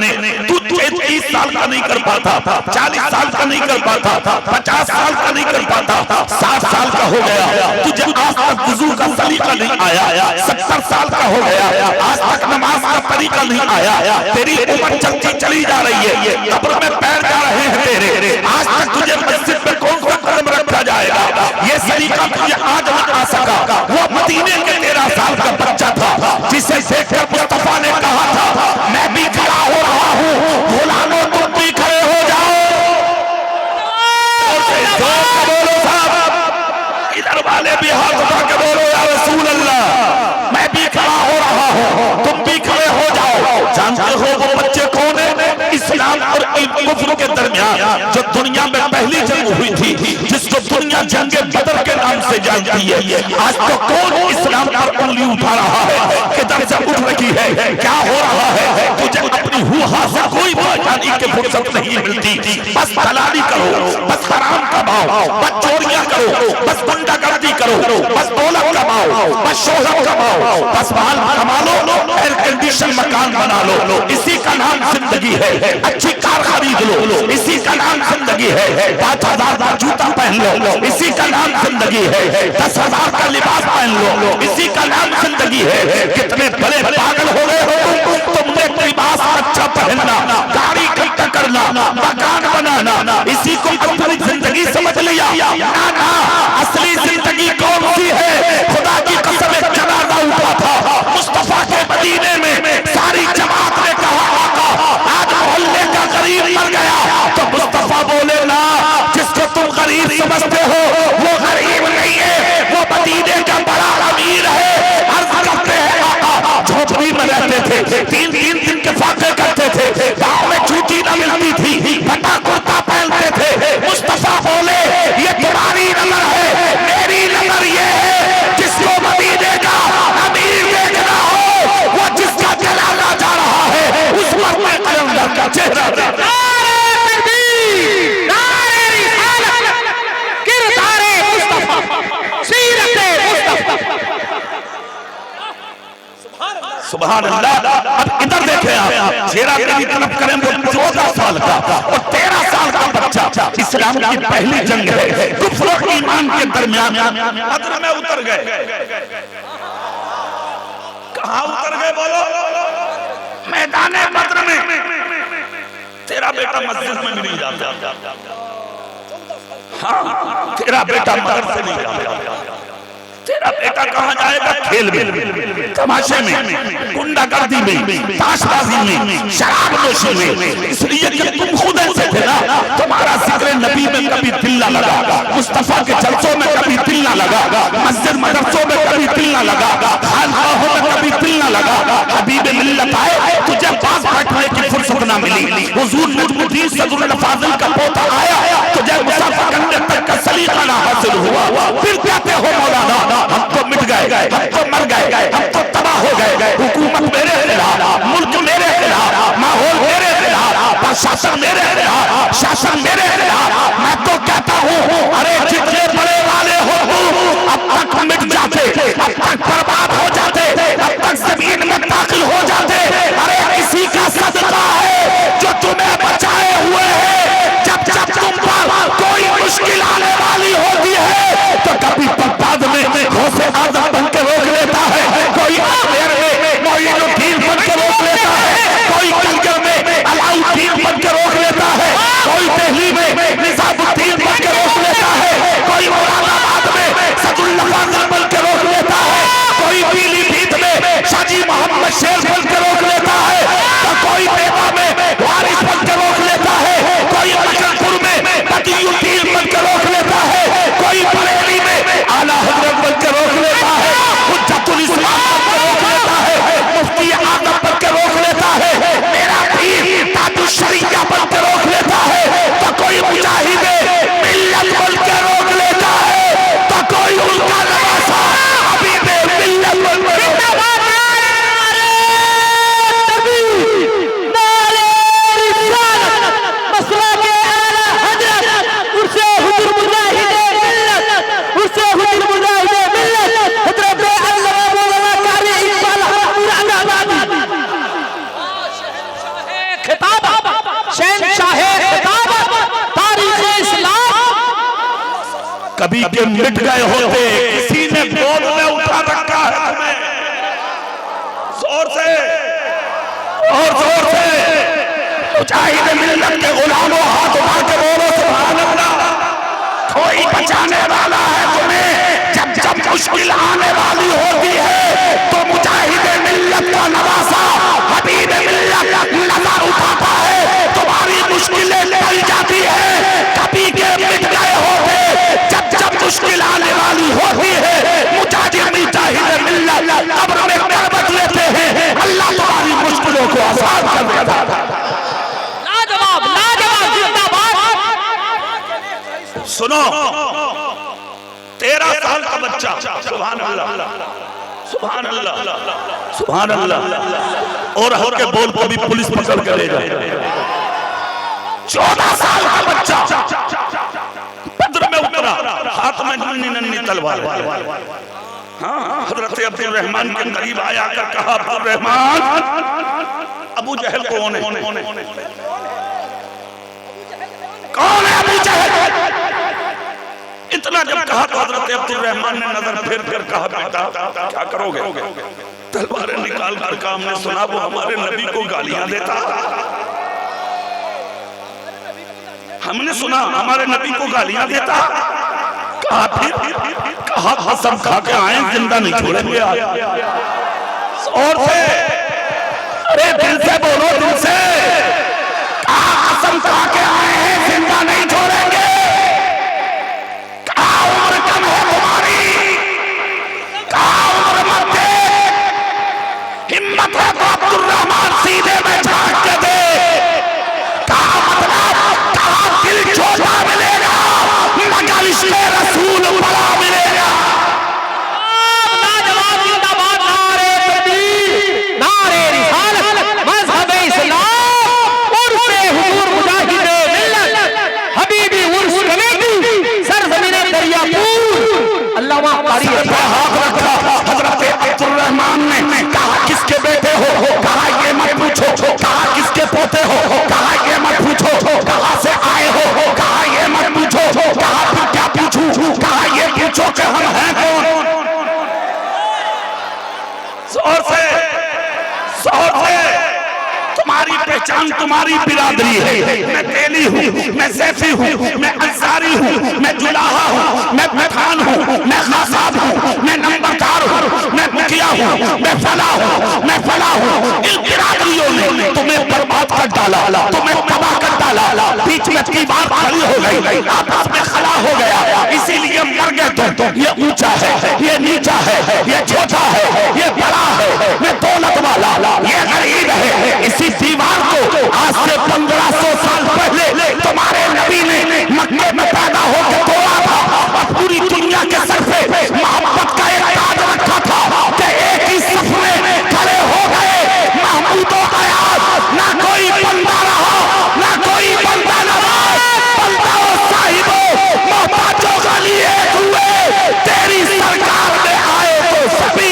ने, तू 30 साल का नहीं कर पाता, 40 साल का नहीं कर पाता, 50 साल का नहीं कर पाता, 60 साल का हो गया, तुझे आज तक वुजू का सलीका नहीं आया, 70 साल का हो गया, आज तक नमाज का तरीका नहीं आया, तेरी उम्र चलती चली जा रही है, कब्र में पैर जा रहे हैं तेरे, आज तक तुझे मस्जिद में कौन सा कदम रखा जाएगा, ये सलीका तुझे आज न आ सका। वो मदीने के 13 साल का बच्चा था जिसे देखकर मुस्तफा ने कहा था मैं भी खड़ा हो रहा हूँ, गुलामों तुम भी खड़े हो जाओ। बोलो साहब, इधर वाले भी हाथ उठा के बोलो या रसूल अल्लाह, मैं भी खड़ा हो रहा हूँ, तुम भी खड़े हो जाओ। जानते हो वो बच्चे कौन है? इस्लाम और कुफ्र के दरमियान जो दुनिया में पहली जंग हुई थी, जिसको दुनिया जंगे बदर के नाम से जानती है, आज तो कौन इस्लाम पर उंगली उठा रहा है, किधर से उठ रही है, क्या हो रहा है? तुझे अपनी हुआ से कोई पहचानी की फुर्सत नहीं मिलती। बस दलाली करो, बस हराम कमाओ, बस चोरियां करो, बस गुंडागर्दी करो, बस दौलत कमाओ, बस शोहरत कमाओ, बस माल कमा लो, एयर कंडीशन मकान बना लो, इसी का नाम जिंदगी है। अच्छी कार खरीद लो, इसी का नाम जिंदगी है। 5000 का जूता पहन लो, इसी का नाम जिंदगी है। 10,000 का लिबास पहन लो, इसी का नाम जिंदगी है। कितने बड़े पागल हो गए हो तुमने, लिबास अच्छा पहनना, गाड़ी इकट्ठा करना, मकान बनाना, इसी को अपनी जिंदगी समझ लिया। ना ना, असली जिंदगी कौन सी है? खुदा की कसम, एक जनाजा उठा था मुस्तफा के मदीने में, सारी जमात ने कहा आका आज मोहल्ले का गरीब मर गया, तो मुस्तफा बोले ना, जिसको तुम गरीब समझते हो वो गरीब नहीं है, वो मदीने का बड़ा अमीर है। अर्ज करते हैं आका झोपड़ी में रहते थे, 3 दिन के फाके करते थे, गाँव में जूती न मिलती थी, फटा कुर्ता पहनते थे। मुस्तफा बोले ये तुम्हारी नजर है, मेरी नजर ये है, जिसको मदीने का अमीर देखना हो, वो जिसका जलाला जा रहा है उस पर मैं कलंदर का चेहरा देखता। सुभान अल्लाह। अब इधर देखें आप, चेहरा तेरी तरफ करें, वो 14 साल का और 13 साल का बच्चा, इस्लाम की पहली जंग है, कुफ्र और ईमान के दरमियान बदर में उतर गए। कहाँ उतर गए बोलो? मैदाने बदर में। तेरा बेटा मस्जिद में नहीं जाता, हाँ तेरा बेटा मदरसे नहीं जाता, तेरा बेटा कहाँ जाएगा? खेल में, तमाशे में, गुंडागर्दी में, ताशबाजी में, शराब नोशी में। इसलिए कि तुम खुद ऐसे थे ना, तुम्हारा जिक्र नबी में कभी दिल ना लगा, मुस्तफा के जलसों में कभी दिल ना लगा, मस्जिद मदरसों में कभी दिल ना लगा, खानकाहों में कभी दिल ना लगा। हबीब मिल्लत आए, तुझे पास बैठने की फुर्सत ना मिली। हुजूर नजमुद्दीन सदरुल फाजिल का पोता आया, तुझे मुसाफा करने तक का सलीका ना हासिल हुआ। फिर कहते हो मौलाना हम तो मिट गए, हम तो मर गए, हम तो तबाह हो गए, हुकूमत मेरे खिलाफ, मुल्क मेरे खिलाफ, माहौल मेरे खिलाफ, प्रशासन मेरे खिलाफ, शासन मेरे खिलाफ। मैं तो कहता हूँ अरे जितने बड़े वाले हो अब तक मिट जाते, अब तक बर्बाद हो जाते, अब तक जमीन में दाखिल हो जाते। अरे इसी का सदका है जो तुम्हें बचाए हुए है। जब जब तुम पर कोई मुश्किल आने वाली होती है तो कभी बर्बाद में से आदम बन के रोक लेता है, कोई आखिर में, कोई कभी के मिट गए होते, किसी ने गोद में उठा रखा है तुम्हें। जोर से और जोर से मुजाहिद मिल्लत के गुलामों हाथ उठा के बोलो सुभान अल्लाह। कोई बचाने वाला है तुम्हें। जब जब मुश्किल आने वाली होती है तो मुजाहिद मिल्लत का नवासा हबीब मिल्लत नजर उठाता है, तुम्हारी मुश्किलें टल जाती है। कभी के मिट गए होते, जब जब मुश्किल आने वाली होती है मुजाहिद मिल्लत कब्र में करवट लेते हैं, अल्लाह तुम्हारी मुश्किलों को आसान कर देता है। लाजवाब लाजवाब जिंदाबाद। सुनो 13 साल का बच्चा, सुभान अल्लाह सुभान अल्लाह सुभान अल्लाह, और हल्के बोल को भी पुलिस पकड़ कर ले जाए। 14 साल का बच्चा बद्र में उतरा, हाथ में नन्ही नन्ही तलवार। हाँ, हजरत अब्दुल रहमान के करीब आया कर कहा, अब्दुल रहमान अबू जहल कौन है? कौन है अबू जहल? इतना जब कहा तो हजरत अब्दुल रहमान ने नजर फेर कर कहा, बेटा क्या करोगे? तलवारें निकाल कर कहा, हमने सुना वो हमारे नबी को गालियां देता, हमने सुना हमारे नबी को गालियां देता। कहा फिर? कहा कसम खा के आए, जिंदा नहीं छोड़ेंगे। और से अरे दिल से बोलो, दिल से। कहा कसम खा के आए हैं, जिंदा नहीं छोड़ेंगे। कहा उम्र कम है तुम्हारी, कहा उम्र मत दे, हिम्मत है तो अब्दुल रहमान सीधे में झांक के दे। कहा मतलब, कहा दिल छोटा मिलेगा मगर इश्क़ रसूल बड़ा मिलेगा। लाजवाब जिंदाबाद। नारे तकबीर, नारे रिसालत, मज़हब इस्लाम, उर्फ़े हुज़ूर मुजाहिद मिल्लत, हबीबी उर्फ़ कमेटी, सरज़मीने दरियापुर। अल्लामा कारी हाथ रखा हजरत अब्दुल रहमान ने, कहा किसके बेटे हो? कहा ये मत पूछो। कहा किसके पोते हो? कहा ये मत पूछो। कहां से आए हो? कहा ये मत पूछो। कहा फिर क्या पूछूं? कहा ये पूछो कि हम हैं कौन। जोर से तुम्हारी पहचान तुम्हारी बिरादरी है। मैं तेली हूँ, मैं सैफी हूँ, मैं अंसारी हूँ, मैं जुलाहा हूँ, मैं पठान हूँ, मैं खासाब हूँ, मैं नंबरदार हूँ, मैं मुखिया हूँ, मैं फला हूँ, मैं फला हूँ। इन बिरादरियों ने तुम्हें बर्बाद कर डाला, तुम्हें तबाह कर डाला। बीच में दीवार खड़ी हो गई, आपस में खला हो गया, इसीलिए मर गए तुम। ये ऊंचा है, ये नीचा है, ये छोटा है, ये बड़ा है, ये दौलत वाला, ये गरीब है। इसी दीवार को आज से 1500 साल पहले तुम्हारे नबी ने मक्के में पैदा होकर तोड़ा था, और पूरी दुनिया के सर पे मोहब्बत का एक ताज रखा था कि एक ही सफ में खड़े हो गए महमूद और अयाज। ना कोई बंदा रहा, ना कोई बंदा नवाज, बंदा और साहिबो मोहब्बतों का लिए हुए तेरी सरकार में आए तो सभी।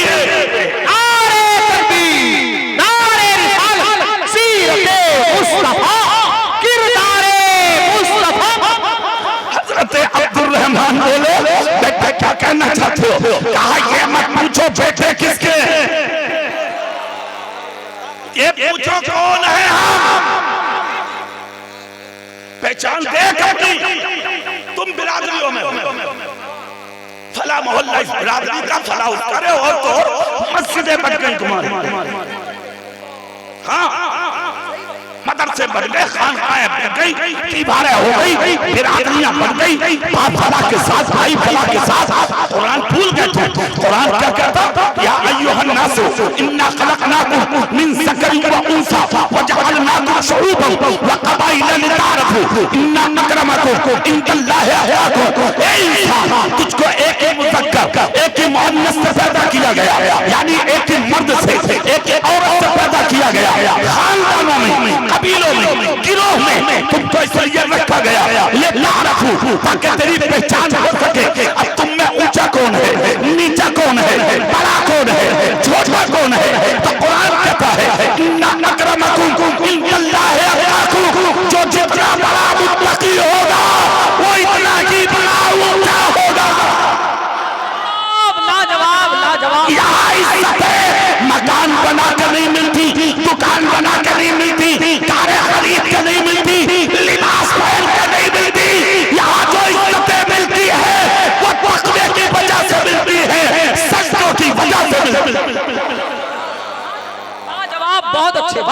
अब्दुल रहमान बोले, बेटे क्या कहना चाहते हो? कहा ये मत पूछो बेटे किसके, ये पूछो कौन है हम। पहचान देख अपनी, तुम बिरादरियों में फला मोहल्ला इस बिरादरी का फला करे हो तो मस्जिदें बन गई तुम्हारी। हाँ, मदरसे बन गए, खानकाएं बन गई, दीवारें हो गई, बिरादरियां बन गई, बाप फला के साथ, भाई फला के साथ। कुरान भूल गए थे। कुरान क्या कहता? या अय्युहन नासु इन्ना खलकनाकुम मिन ज़करिन व उन्सा व जअलनाकुम शुऊबन व क़बाइला लिताअरफू इन्ना अक्रमकुम इंदल्लाहि अत्क़ाकुम। ए इंसान, तुझको एक ही मुज़क्कर, एक ही मुअन्नस से पैदा किया गया, यानी एक ही मर्द से, एक ही औरत से पैदा किया गया। खानदानों में, कबीलों में, गिरोह में तुमको इसलिए रखा गया ये तारफू, ताकि तेरी पहचान हो सके। अब तुम में ऊंचा कौन है, नीचा कौन है, बड़ा कौन है, छोटा कौन है? तो कुरान कहता है इन्ना अक्रमकुम इंदल्लाहि अत्क़ाकुम, जो जितना बड़ा मुत्तकी होगा वो इतना ही बड़ा ऊंचा होगा।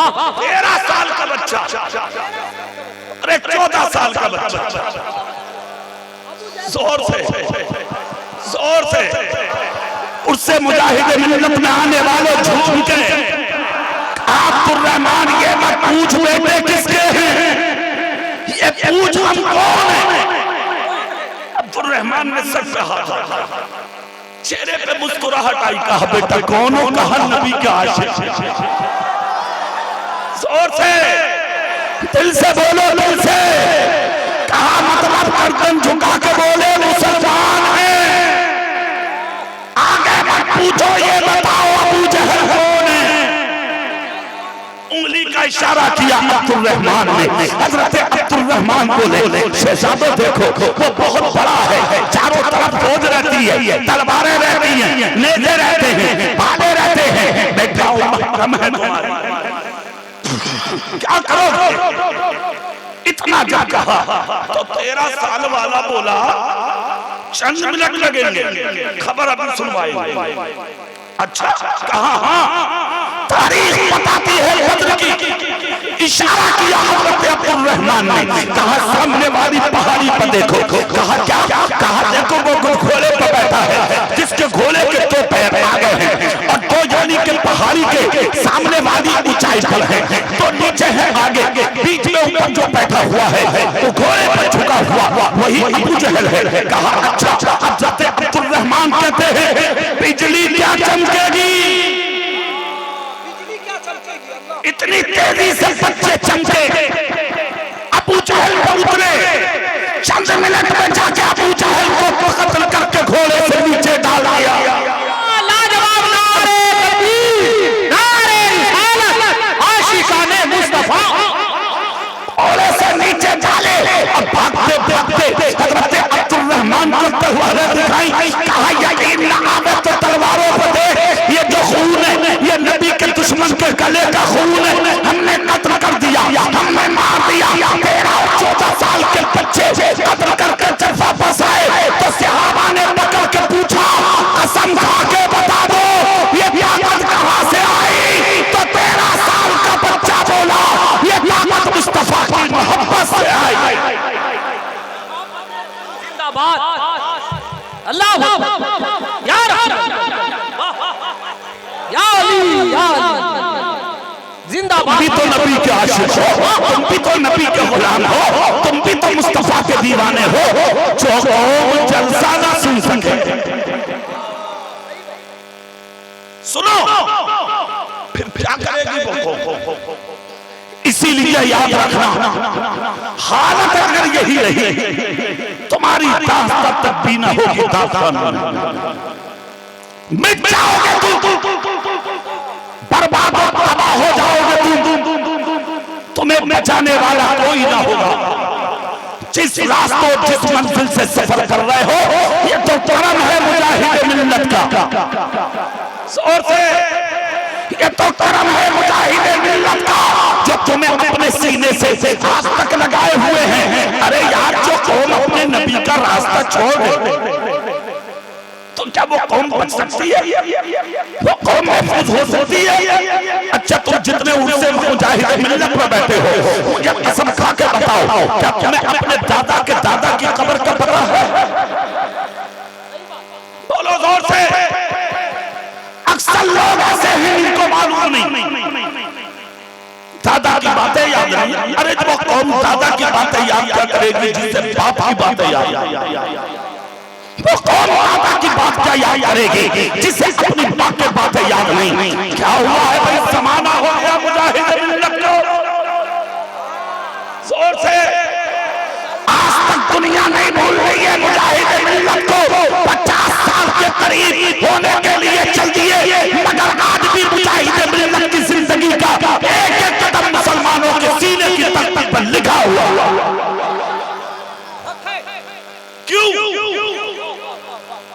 13 साल का बच्चा, अरे 14 साल का बच्चा, जोर से उससे मुजाहिद मिल्लत में आने वाले झूम के अब्दुर्रहमान ये मत पूछ बेटे किसके हैं, ये पूछ हम कौन है। अब्दुर्रहमान ने सर पे हाथ रखा, चेहरे पे मुस्कुराहट आई, कहा बेटा कौन हो, कहा नबी का आशिक। जोर से दिल से बोलो, दिल से कहा, मतलब गर्दन झुका के बोले मुसलमान है। आगे मत पूछो, ये बताओ अबू जहल कौन है। उंगली का इशारा किया अब्दुर्रहमान ने। हजरत अब्दुर्रहमान बोले शहजादो देखो वो बहुत बड़ा है, चारों तरफ फौज रहती है, तलवारें रहती हैं, नेज़े रहते हैं, भाले रहते हैं, बेटा महकम है तुम्हारा, क्या करोगे। इतना जा कहा तो 13 साल वाला बोला चंद मिनट लगेंगे, खबर अभी सुनवाएंगे। अच्छा कहा, हाँ तारीख बताती है बद्र की। इशारा किया हजरत अब्दुर्रहमान ने, कहा सामने वाली पहाड़ी पर देखो। कहा क्या, कहा देखो वो घोड़े पर बैठा है जिसके घोड़े के 2 पैर आ गए हैं और 2 जानी के पहाड़ी के सामने वाली ऊंचाई पर है, तो नीचे है आगे, बीच में ऊपर जो बैठा हुआ है वो घोड़े पर झुका हुआ वही अबू जहल है। कहा अच्छा, हजरत अब्दुर्रहमान कहते हैं बिजली क्या चमकेगी, इतनी तेजी से बच्चे चमके, अबू जहल पर उतरे, चंद मिनट में जाके अबू जहल को कत्ल करके घोड़े से नीचे डाल दिया। लाजवाब नारे तकबीर, नारे रिसालत, आशिकाने मुस्तफा, घोड़े से नीचे डाले और भागते भागते हजरत अब्दुर्रहमान को तलवारें दिखाई। कहा यकीन न आवे तो तलवारों पर देख, ये जो खून है ये नबी के दुश्मन के गले का खून है, हमने कत्ल कर दिया, हमने मार दिया। 13 और 14 साल के बच्चे कत्ल करके जब वापस आए तो सहाबा ने पकड़ के पूछा, कसम खा के बता दो ये ताकत कहां से आई। तो 13 साल का बच्चा बोला ये ताकत मुस्तफा की मोहब्बत से आई। जिंदाबाद अल्लाह या अली या जिंदाबाद। तुम भी तो नबी के आशिक हो, तुम भी तो नबी के गुलाम हो, तुम भी तो मुस्तफा के दीवाने हो, जो जलसा ना सुन सके। सुनो फिर क्या करेगी वो। इसीलिए याद रखना हालत अगर यही रही तुम्हारी दास्तां तक भी ना होगी, दास्तां मिट जाओगे तुम, बर्बाद और तबाह हो जाओगे तुम, तुम्हें बचाने वाला कोई ना होगा। जिस रास्तों जिस मंजिल से सफर कर रहे हो ये तो करम है मुजाहिद मिल्लत का, और से ये तो करम है मुजाहिद मिल्लत का जो तुम्हें अपने सीने से आज तक लगाए हुए हैं। अरे यार जो कौम अपने नबी का रास्ता छोड़ दे तो क्या वो कौम बच सकती है, वो कौम महफूज हो सकती है। अच्छा तुम जितने उनसे मुजाहिद मिल्लत में बैठे हो मुझे कसम खा के बताओ क्या तुम्हें अपने दादा के दादा की कब्र का पता है। बोलो जोर से। अक्सर लोग ऐसे हैं इनको मालूम नहीं, दादा की बातें याद नहीं। अरे वो कौम दादा की बातें याद क्या करेगी जिससे बाप की बातें याद, वो कौन दादा की बात क्या याद करेगी जिसे अपनी बाप की बातें याद नहीं। क्या हुआ है भाई, जमाना हो गया मुजाहिद मिल्लत को। जोर से। आज तक दुनिया नहीं भूल रही है मुजाहिद मिल्लत को। 50 साल के करीब होने के लिए चल दिए, मगर आज भी मुजाहिद मिल्लत की जिंदगी का एक एक कदम मुसलमानों के सीने की तख्त पर लिखा हुआ। क्यों,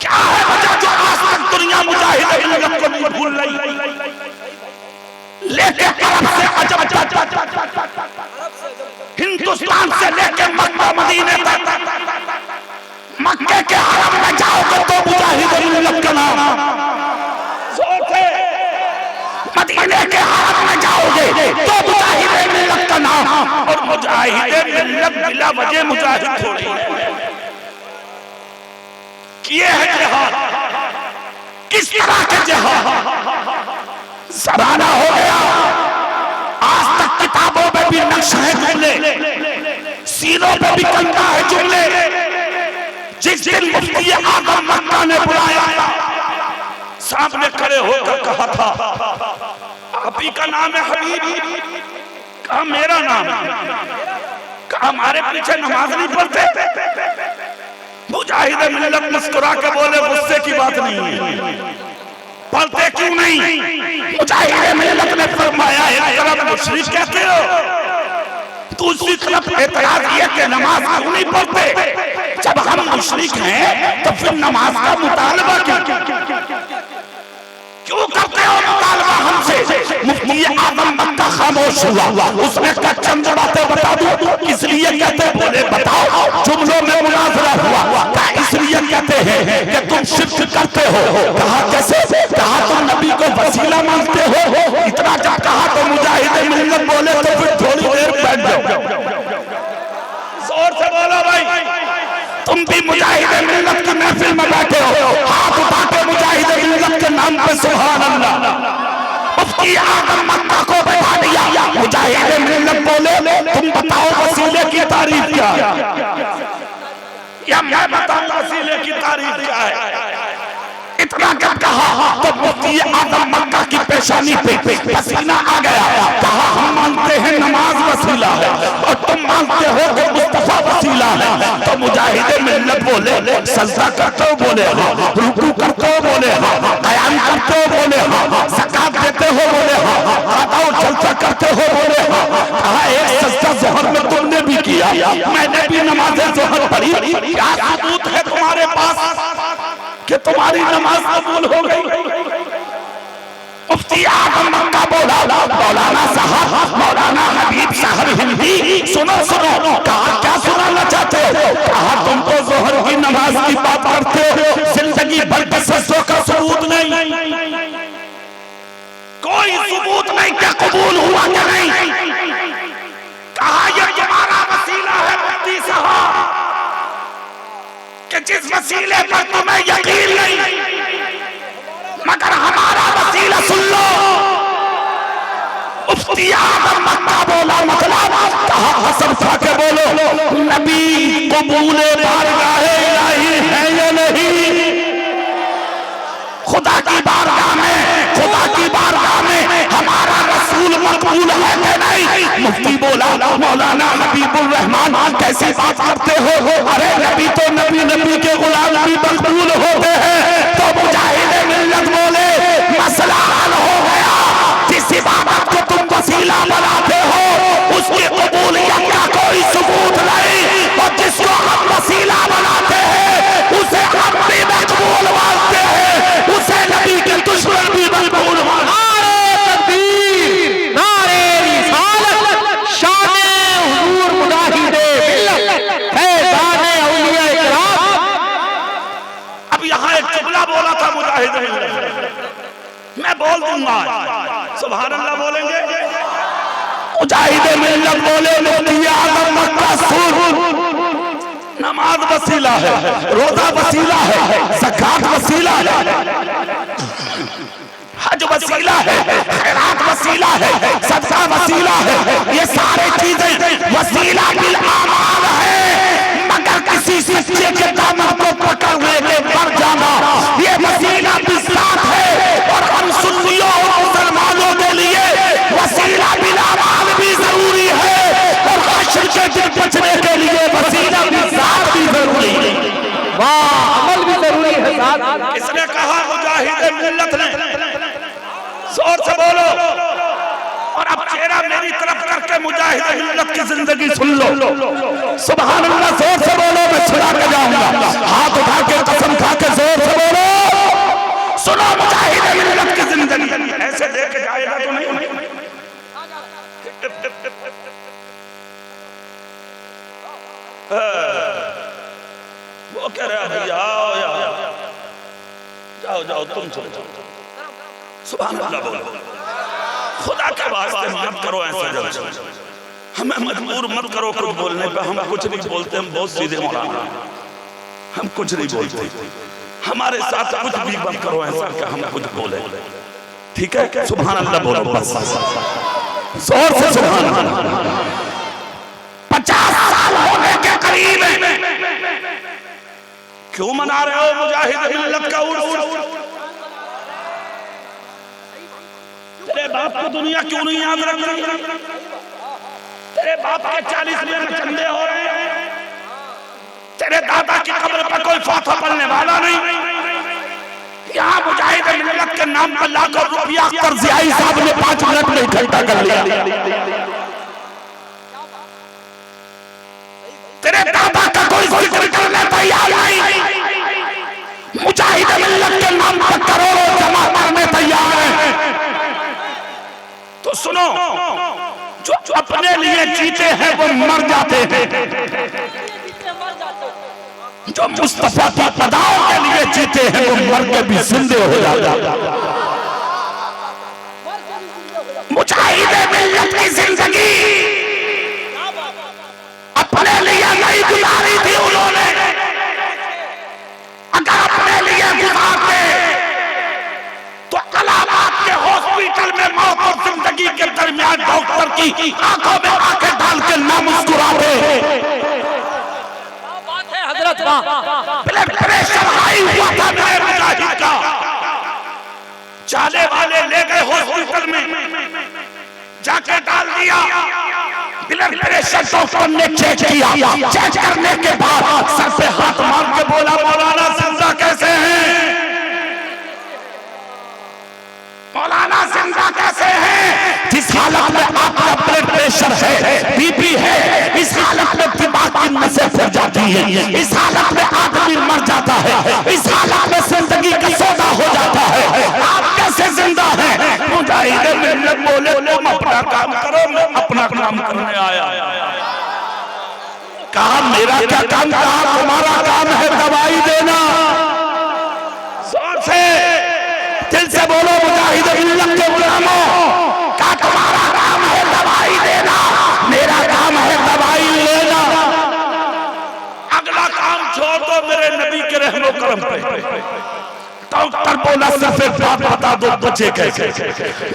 क्या है वजह जो आज तक दुनिया मुजाहिद मिल्लत को नहीं भूल रही। लेके अरब से अजम तक, हिंदुस्तान से लेके मक्का मदीने तक, मक्के के हरम में जाओगे तो मुजाहिद मिल्लत का नाम, मदीने के हरम में जाओगे तो मुजाहिद मिल्लत का नाम। और मुजाहिद मिल्लत बिला वजह मुजाहिद थोड़ी है, किए है जिहाद। किस तरह के जिहाद? ज़माना हो गया, आज तक किताबों में भी नक्श है जुमले, सीनों पे भी कंधा है जुमले। जिस दिन मुफ्ती आज़म मक्का ने बुलाया, सामने खड़े होकर कहा था, आप ही का नाम है हबीब? कहा मेरा नाम। कहा हमारे पीछे नमाज नहीं पढ़ते? मुजाहिद मिल्लत मुस्कुरा के बोले गुस्से की बात नहीं है, पढ़ते क्यों नहीं? मुजाहिद मिल्लत ने फरमाया, एक तरफ मुशरिक कहते हो, दूसरी तरफ एतराज ये कि नमाज क्यों नहीं पढ़ते? जब हम मुशरिक हैं तो फिर नमाज का मुतालबा क्यों करते हो मुतालबा हमसे? मुफ्ती आज़म मक्का खामोश हुआ, उसने कहा चंद बातें बता दूं। इसलिए कहते बोले बताओ। जुमलों में मुनाजरा हुआ, कहा इसलिए कहते हैं कि तुम शिर्क करते हो। कहा कैसे? कहा तुम नबी को वसीला मानते हो। इतना जब कहा तो मुजाहिद मिल्लत बोले तो फिर थोड़ी देर बैठ जाओ। जोर से बोलो भाई, तुम भी मुजाहिद मिल्लत की महफिल में बैठे हो, हाथ उठा के मुजाहिद मिल्लत के नाम पे सुभान अल्लाह। मुफ्ती आज़म मक्का को बैठा दिया, मुजाहिद मिल्लत बोले तुम बताओ वसीले की तारीफ क्या है? या मैं बताऊंगा वसीले की तारीफ क्या है? इतना जब कहा तो मुफ्ती आज़म मक्का की पेशानी पे पसीना आ गया। कहा हम मानते हैं नमाज वसीला है और तुम मानते हो कि मुस्तफा वसीला है। तो मुजाहिद मिल्लत बोले सजदा करते हो? बोले हाँ। रुकू करते हो? बोले हाँ। क़याम करते हो? बोले हाँ। ज़कात देते हो? बोले हाँ। अता जलसा करते हो? बोले हाँ। कहा एक सजदा ज़ोहर में तुमने भी किया, मैंने भी नमाज ज़ोहर पढ़ी, क्या सबूत है तुम्हारे पास कि तुम्हारी नमाज कबूल हो गई? मुफ्ती आज़म मक्का बोला, मौलाना साहब, मौलाना हबीब साहब हिंदी सुनो सुनो। कहा क्या सुनाना चाहते हो? कहा तुम तो ज़ोहर की नमाज की बात करते हो, जिंदगी भर के सजदों का सबूत नहीं, कोई सबूत नहीं, क्या कबूल हुआ क्या नहीं? कहा यह तुम्हारा वसीला है मुफ्ती साहब कि जिस वसीले पर तुम्हें यकीन नहीं, मगर हमारा वसीला सुन लो। मुफ्ती आज़म मक्का बोला मतलब? कहा हसन खा के बोलो नबी कबूले बारगाहे इलाही है या नहीं? खुदा की बारगाह में, खुदा की बारगाह में हमारा रसूल मकबूल है कि नहीं? मुफ्ती बोला मौलाना हबीबुर रहमान कैसी बात करते हो? अरे नबी तो नबी, नबी के गुलाम भी मकबूल होते हैं। तो मुजाहिद मिल्लत बोले मसला हल हो गया। जिस इबादत को तुम वसीला बनाते हो उसकी कबूलियत का कोई सबूत नहीं, और जिसको हम वसीला बनाते हैं उसे हम भी मकबूल मानते हैं, उसे नबी के दुश्मन भी मकबूल मानते हैं। बोला था मुजाहिद मैं बोल दूंगा, सुभान अल्लाह बोलेंगे। मुजाहिद मिल्लत बोले मुफ्ती आज़म मक्का सुर, नमाज वसीला है, रोजा वसीला है, ज़कात वसीला है, हज वसीला है, खैरात वसीला है, सदका वसीला है, ये सारे चीजें वसीला बिल आमाल है। मगर किसी सच्चे के दामन को पकड़ने के पर जाना ये वसीला बिस्सात है। और हम सुन्नियों और मुसलमानों के लिए वसीला बिल आमाल भी जरूरी है, और हश्र के दिन बचने के लिए वसीला बिस्सात भी जरूरी है। वाह, अमल भी जरूरी है साहब। इसने कहा मुजाहिद मिल्लत ने, जोर से बोलो। और अब चेहरा मेरी तरफ करके मुजाहिद मिल्लत की जिंदगी सुन लो, सुभान अल्लाह। जोर से बोलो, मैं छुड़ा के जाऊंगा। हाथ उठा के कसम खा के जोर से बोलो, सुनो मुजाहिद मिल्लत की जिंदगी। ऐसे देख जाएगा तो नहीं, वो कह रहा भैया जाओ जाओ तुम चलो जाओ, सुभान अल्लाह बोलो। खुदा के वास्ते मत करो ऐसा जल्द, हमें मजबूर मत करो कुछ बोलने पे। हम कुछ नहीं बोलते, हम बहुत सीधे मौलाना, हम कुछ नहीं बोलते। हमारे साथ कुछ भी मत करो ऐसा कि हम कुछ बोले, ठीक है? सुभान अल्लाह बोलो बस, जोर से सुभान अल्लाह। 50 साल होने के करीब क्यों मना रहे हो मुजाहिद मिल्लत का उर्स? तेरे बाप को दुनिया क्यों नहीं याद रख रही? तेरे बाप के 40वें चंदे हो रहे हैं, तेरे दादा की कब्र पर कोई फातहा पढ़ने वाला नहीं। यहाँ मुजाहिद मिल्लत के नाम पर लाखों रुपया कर्जियाई साहब ने 5 मिनट में इकट्ठा कर लिया। तेरे दादा का कोई जिक्र करने तैयार नहीं, मुजाहिद मिल्लत के नाम पर करोड़ों जमा करने तैयार है। तो सुनो, जो अपने लिए जीते हैं वो मर जाते हैं, जो मुस्तफा की अदाओं के लिए जीते हैं वो मर के भी जिंदे हो जाते हैं। मुजाहिद मिल्लत की जिंदगी अपने लिए नहीं गुजारी थी उन्होंने। अगर अपने लिए गुजारते तो इलाहाबाद के हॉस्पिटल में मौत और जिंदगी के दरमियान डॉक्टर की आंखों में आंखें डाल के ना मुस्कुराते। ब्लड प्रेशर हाई हुआ था मेरे मुजाहिद का, चाले वाले ले गए हॉस्पिटल में, जाके डाल दिया। ब्लड प्रेशर डॉक्टर ने चेक किया, चेक करने के बाद सर पे हाथ मार के बोला, मौलाना जिंदा कैसे हैं? मौलाना जिंदा कैसे हैं? जिस हालत में आपका ब्लड प्रेशर है, बीपी है, इस हालत में दिमाग की नसें फट जाती है, इस हालत में आदमी मर जाता है, इस हालत में जिंदगी का सौदा हो जाता है, आप कैसे जिंदा हैं? मुजाहिद मिल्लत बोले, तुम अपना काम करो, मैं अपना काम करने आया। कहा मेरा क्या काम? कहा तुम्हारा काम है दवाई देना। जोर से दिल से बोलो, मुजाहिद मिल्लत के गुलामों, का तुम्हारा काम है दवाई देना, मेरा काम है दवाई लेना। अगला काम छोड़ दो मेरे नबी के रहमो करम पे। डॉक्टर बोला सिर्फ एक बात बता दो, बचे कैसे?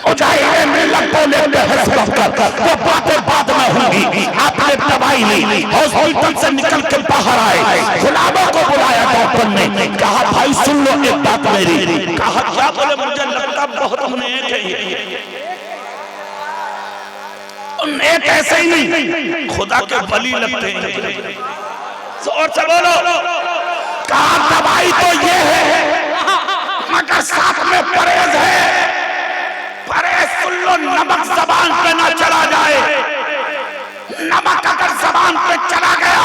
मुजाहिद मिल्लत बोले, वो बातें बाद में होंगी। आपने दवाई ली, हॉस्पिटल से निकल के बाहर आए, गुलामों को बुलाया डॉक्टर ने, कहा भाई सुन लो एक बात मेरी। कहा क्या? बोले मुझे लगता बहुत हमने एक है। एक ऐसे ही नहीं, खुदा के वली लगते हैं। जोर से बोलो। कहा दवाई तो ये है मगर साथ में परहेज है। परहेज सुन लो, नमक जबान पे ना चला जाए। नमक अगर जबान पे चला गया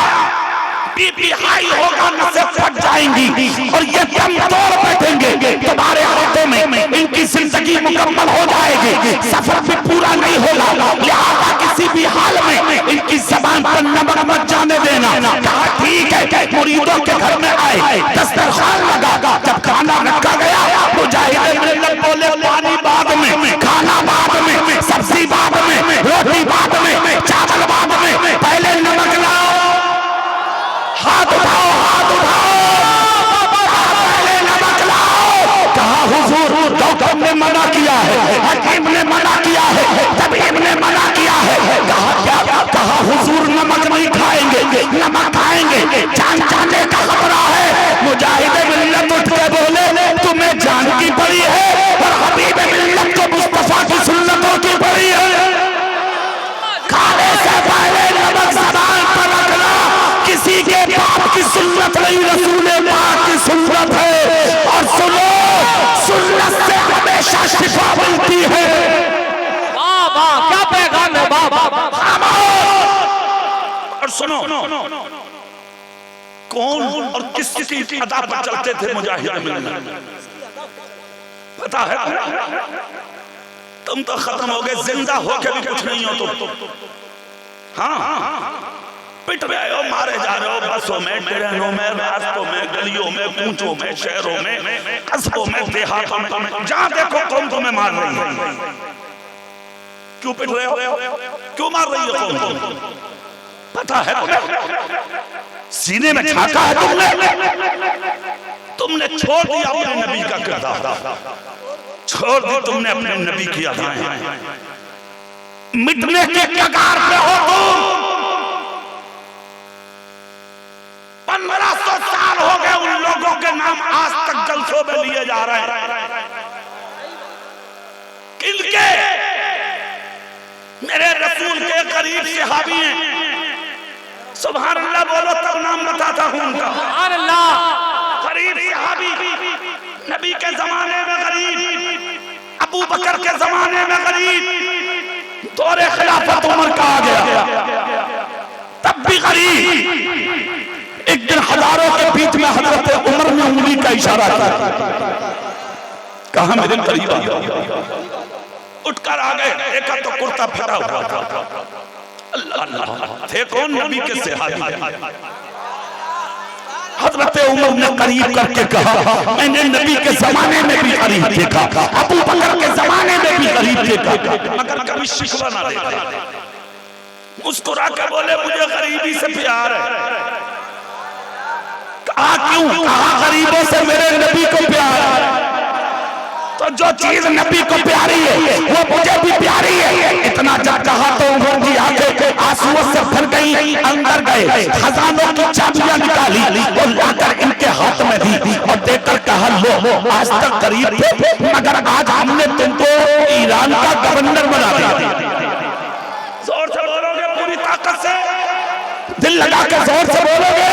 बीपी हाई होगा, नसें फट जाएंगी और ये दम तोड़ बैठेंगे तुम्हारे हाथों में। इनकी जिंदगी मुकम्मल हो जाएगी, सफर भी पूरा नहीं होगा। लिहाजा किसी भी हाल में इनकी जबान पर नमक मत जाने देना। कहा ठीक है। मुरीदों के घर में आए, दस्तरखान लगा, जब खाना रखा गया, मुजाहिद मिल्लत बोले पानी बाद में, खाना बाद में, सब्जी बाद में, रोटी बाद में, चावल बाद में, पहले नमक लाओ। हाथ उठाओ, हाथ उठाओ, पहले नमक लाओ। कहा हुजूर डॉक्टर ने मना किया है, हकीम ने मना किया है, तबीब ने मना किया है। कहा क्या? कहा हुजूर नमक नहीं खाएंगे, नमक खाएंगे जान जाने का खतरा है। मुजाहिद मिल्लत उठ के बोले, तुम्हें जान की पड़ी है और हबीब मिल्लत को मुस्तफा की सुन्नतों की पड़ी है। खाने से पहले नमक ज़बान पर रखना किसी के बाप की सुन्नत नहीं, रसूल पाक की सुन्नत है। और सुनो, सुन्नत से हमेशा शिफा मिलती है। वाह वाह, क्या पैगाम है। वाह। और सुनो, कौन और किस की अदा पर चलते थे मुजाहिद मिल्लत? पता है? तुम तो खत्म हो गए, जिंदा होके भी कुछ नहीं हो तुम। हाँ, पिट रहे हो, मारे जा रहे हो, बसों में, ट्रेनों में, रास्तों में, गलियों में, कूचों में, शहरों में, कस्बों में, देहातों में, जहां देखो कौन तुम्हें मार रही है। क्यों पिट रहे हो, क्यों मार रही हो कौन? पता है तुम्हें? सीने में झांका है तुमने छोड़ दिया अपने नबी का किरदार, छोड़ दी तुमने अपने नबी की अदाएं, मिटने के कगार पे हो तुम। 1500 साल हो गए उन लोगों के नाम आज तक जलसों में लिए जा रहे हैं। किनके? मेरे रसूल के करीब सहाबी हैं। सुभान अल्लाह बोलो तब नाम बताता हूं उनका। सुभान अल्लाह। करीब सहाबी, नबी के जमाने में गरीब, अबू बकर के जमाने में गरीब, दौरे खिलाफत उमर का आ गया तब भी गरीब। एक दिन हजारों के बीच में हजरत उमर ने उंगली का इशारा किया, कहा मेरे करीब आ गया। उठकर आ गए, देखा तो कुर्ता फटा हुआ था। अल्लाह, थे कौन? नबी के सहाबी। हजरत उमर ने करीब करके कहा, मैंने नबी के जमाने में भी करीब देखा, अबू बकर के जमाने में भी करीब देखा, मगर कभी शिकवा ना देखा। मुस्कुरा के बोले मुझे गरीबी से प्यार है। कहा क्यों? कहा गरीबों से मेरे नबी को प्यार है। तो जो चीज नबी को प्यारी है वो मुझे भी प्यारी है। इतना जब कहा तो उमर की आंखें आंसुओं से भर गई, अंदर गए, खजानों की चाबियां निकाली और लाकर इनके हाथ में दी और देकर कहा लो, आज तक करीब थे मगर आज हमने तुमको ईरान का गवर्नर बना दिया। जोर से बोलोगे पूरी ताकत से, दिल लगा के जोर से बोलोगे,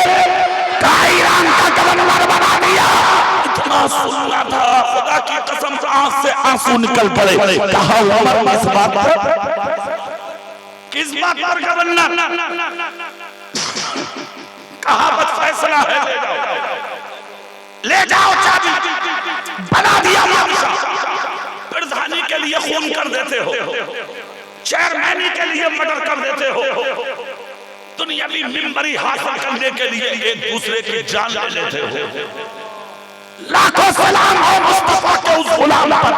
कहा ईरान का गवर्नर बना दिया। इतना सुना था, खुदा की कसम से आंख से आंसू निकल पड़े। कहा उमर किस बात पर, किस बात पर गवर्नर? कहा बस फैसला है, ले जाओ चाबी। बना दिया प्रधानी के लिए खून कर देते हो, चेयरमैनी के लिए मर्डर कर देते हो, दुनियावी मिंबरी हासिल करने के लिए एक दूसरे की जान ले लेते हो। लाखों सलाम हो मुस्तफा के उस गुलाम पर।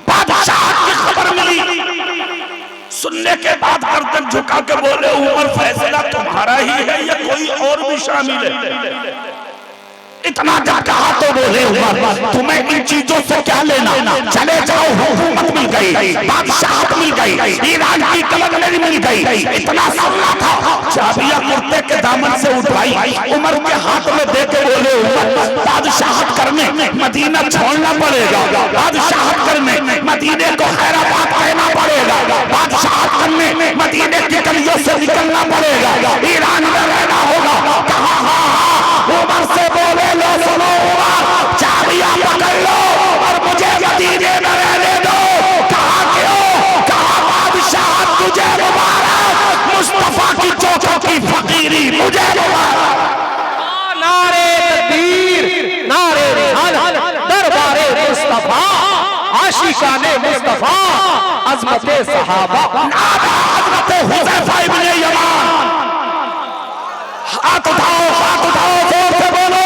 बादशाह की खबर मिली, सुनने के बाद गर्दन झुका के बोले उमर फैसला तुम्हारा ही है या कोई और भी शामिल है? इतना जब कहा तो बोले उमर तुम्हें इन चीजों से क्या लेना, चले जाओ, हुकूमत मिल गई, बादशाहत मिल गई, ईरान की गवर्नरी मिल गई। इतना सुनना था, चाबियां कुर्ते के दामन से उठाई, उमर के हाथ में दे के बोले उमर बादशाहत करने मदीना छोड़ना पड़ेगा, बादशाहत करने मदीने को खैराबाद कहना पड़ेगा, बादशाहत करने मदीने की गलियों से निकलना पड़ेगा, ईरान में रहना होगा। कहा उमर से बोले लो सुनो उमर, चाबियां पकड़ लो और मुझे मदीने में रहने दो। कहा क्यों? कहा बादशाह तुझे मुबारक, मुस्तफा की चौकों की फकीरी मुझे मुबारक। नारे तकबीर, नारे रिसालत, दरबारे मुस्तफा, आशिकाने मुस्तफा, अज़मते सहाबा, नारा हज़रत हुज़ैफा इब्न यमान। हाथ उठाओ, हाथ उठाओ, जोर से बोलो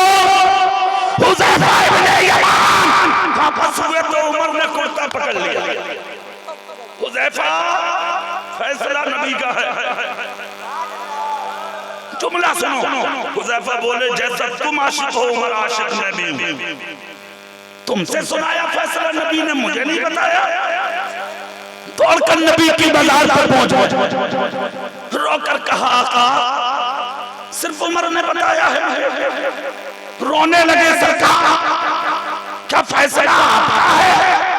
हुज़ैफा इब्न यमान। वापस हुए तो उमर ने कुर्ता पकड़ लिया। हुज़ैफा फैसला नबी का है, जुमला सुनो। हुज़ैफा बोले जैसा तुम आशिक हो उमर आशिक नबी हूं। तुमसे सुनाया फैसला नबी ने, मुझे नहीं बताया। दौड़कर नबी की बाजार पर पहुंच, रोकर कहा आका सिर्फ उमर ने बताया है। रोने लगे सरकार, क्या फैसला आपका है?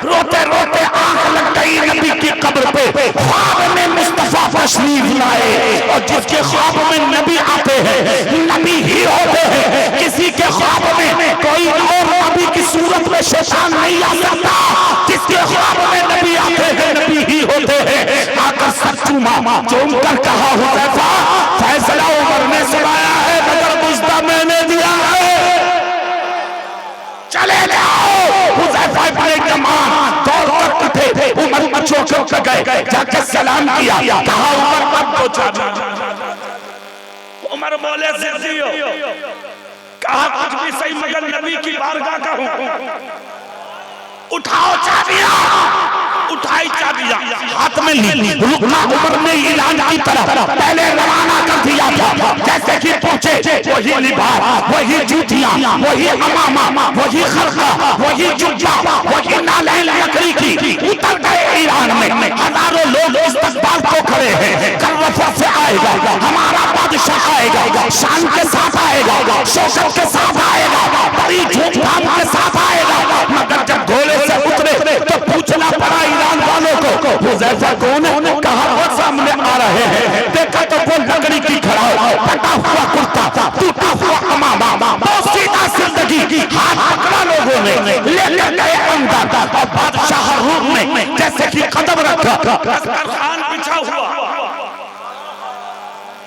रोते रोते आंख लग गई नबी की कब्र पे। ख्वाब में मुस्तफा तशरीफ लाए और जिसके ख्वाब में नबी आते हैं नबी ही होते हैं। किसी के ख्वाब में कोई और नबी की सूरत में शैतान नहीं आ सकता। जिसके ख्वाब में नबी आते हैं नबी ही होते हैं। आकर सर चूमा, चूमकर कहा हुज़ैफा फैसला उमर ने सुनाया है मगर मुझदा मैंने दिया है, चले जाओ। हुज़ैफा इब्न यमान दौड़कर उठे, उमर बच्चों के गए, जाके सलाम किया, कहा उमर मत को चाबी। उमर बोले जिद्दी हो, कहा कुछ भी सही मगर नबी की बारगाह का हूं। उठाओ चाबियां, उठाई चाबियां हाथ में ली, रुकना उमर ने ईरान की तरफ पहले रवाना कर दिया था। जैसे कि पहुंचे वही लिबास, वही जूतियां, वही अमामा, वही खरका, वही जुब्बा, वही नालैन लकड़ी की उतर गए ईरान में। हजारों लोग इस्तकबाल को खड़े हैं। कर्रफा से आएगा हमारा बादशाह, आएगा शान के साथ, आएगा शौकत के साथ, आएगा बड़ी धूमधाम के साथ आएगा। मगर जब घोड़े से उतरे तो पूछना पड़ा ईरान वालों को हुज़ैफा कौन है? कहा वो सामने आ रहे हैं। देखा तो वो लकड़ी की खड़ा, फटा हुआ कुर्ता, टूटा हुआ अमामा, बहुत सीधा जिंदगी, हाथ पकड़ा लोगों ने, लेकर गए अंदर और बादशाह रूम में जैसे कि कदम रखा, दस्तरखान बिछा हुआ,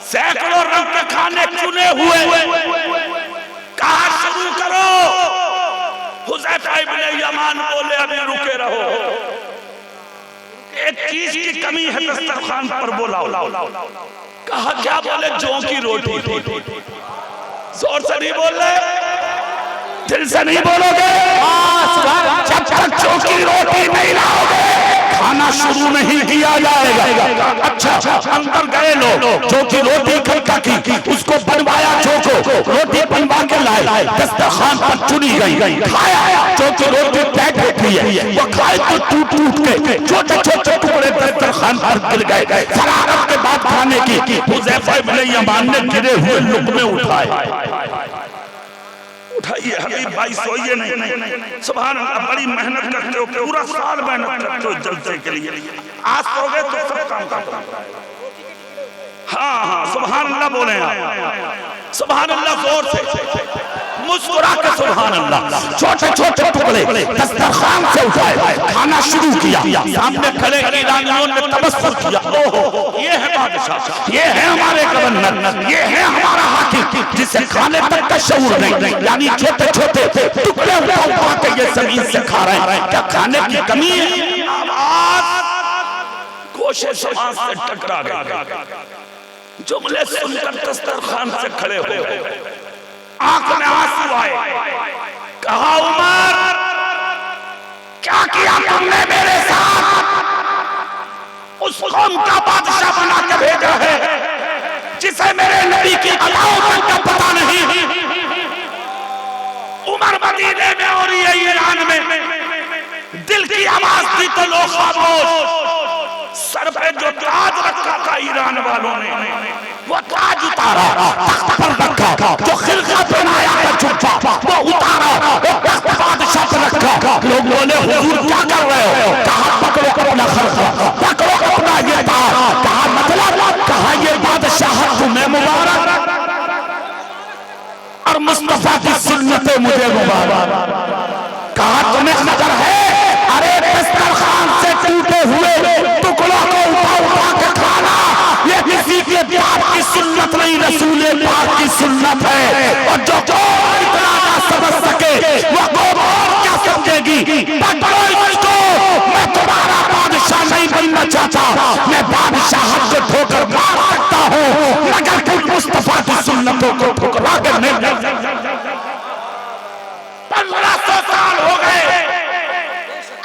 सैकड़ों रंग के खाने चुने हुए, कहा शुरू करो। हुज़ैफा इब्ने यमान बोले अभी रुके रहो, एक चीज की कमी है दस्तरखान पर, बुलाओ। कहा क्या? बोले जौ की रोटी। जोर से नहीं बोल रहे, दिल से नहीं बोलोगे। जब तक जौ की रोटी नहीं लाओगे खाना शुरू नहीं किया जाएगा। अच्छा, अंदर गए लोग, जौ की रोटी खट्टा की, उसको बनवाया, जौ को रोटी बनवा के लाए, दस्तरखान पर चुनी गई, खाया। जौ की रोटी पैक होती है, वो खाए तो टूट टूट के छोटे छोटे टुकड़े दस्तरखान पर गिर गए। फरागत के बाद खाने की हुज़ैफा इब्ने यमान ने गिरे हुए लुक़मे उठाए। उठाइए हबीब भाई, सोइए नहीं। सुभान अल्लाह, बड़ी मेहनत करते हो, पूरा साल मेहनत करते हो जलसे के लिए। आज सोगे तो सब काम करते हो। हाँ, सुभान अल्लाह बोले आप, सुभान अल्लाह जोर से मुस्कुरा के सुभान अल्लाह। छोटे छोटे टुकड़े दस्तरखान से उठाए, खाना शुरू किया। सामने खड़े ईरानियों ने तबस्सुम किया, ओहो ये है बादशाह, ये है हमारे गवर्नर, ये है हमारा हाकिम, जिसे खाने तक का शऊर नहीं। यानी छोटे छोटे टुकड़े उठा के ये जमीन से खा रहे हैं। क्या खाने की कमी है? आवाज कोशिश से टकरा गई। जुमले सुनकर दस्तरखान से खड़े हो गए, आंख में आंसू आए। कहा उमर क्या किया तुमने मेरे साथ? उस कौम का बादशाह बना के भेजा है जिसे मेरे नबी की अलामत का पता नहीं। उमर मदीने में और ये ईरान में दिल की आवाज थी तो लोग खामोश। सर पे जो ताज रखा था ईरान वालों ने, वो ताज उतारा, तख्त पर रखा। जो खिलका पहनाया था जुब्बा, वो उतारा, वो तख्त बादशाह पर रखा। लोग बोले हुजूर क्या कर रहे हो? कहा पकड़ो अपना खिलका, पकड़ो अपना ये ताज। कहा मतलब? कहा ये बादशाह तुम्हें मुबारक और मुस्तफा की सुन्नतें मुझे मुबारक। कहा तुम्हें नजर है? अरे दस्तरखान से टूटे हुए टुकड़ों को उठा उठा के खाना, ये किसी के बाप की सुन्नत नहीं, रसूल पाक की सुन्नत है। और जो इतना ना समझ सके वो कौम और क्या समझेगी? पकड़ो इसको। मैं तुम्हारा बादशाह नहीं बनना चाहता, मैं बादशाह को ठोकर मार सकता हूँ, मगर तुम मुस्तफा की सुन्नतों को ठुकरा कर नहीं। 1500 साल हो गए,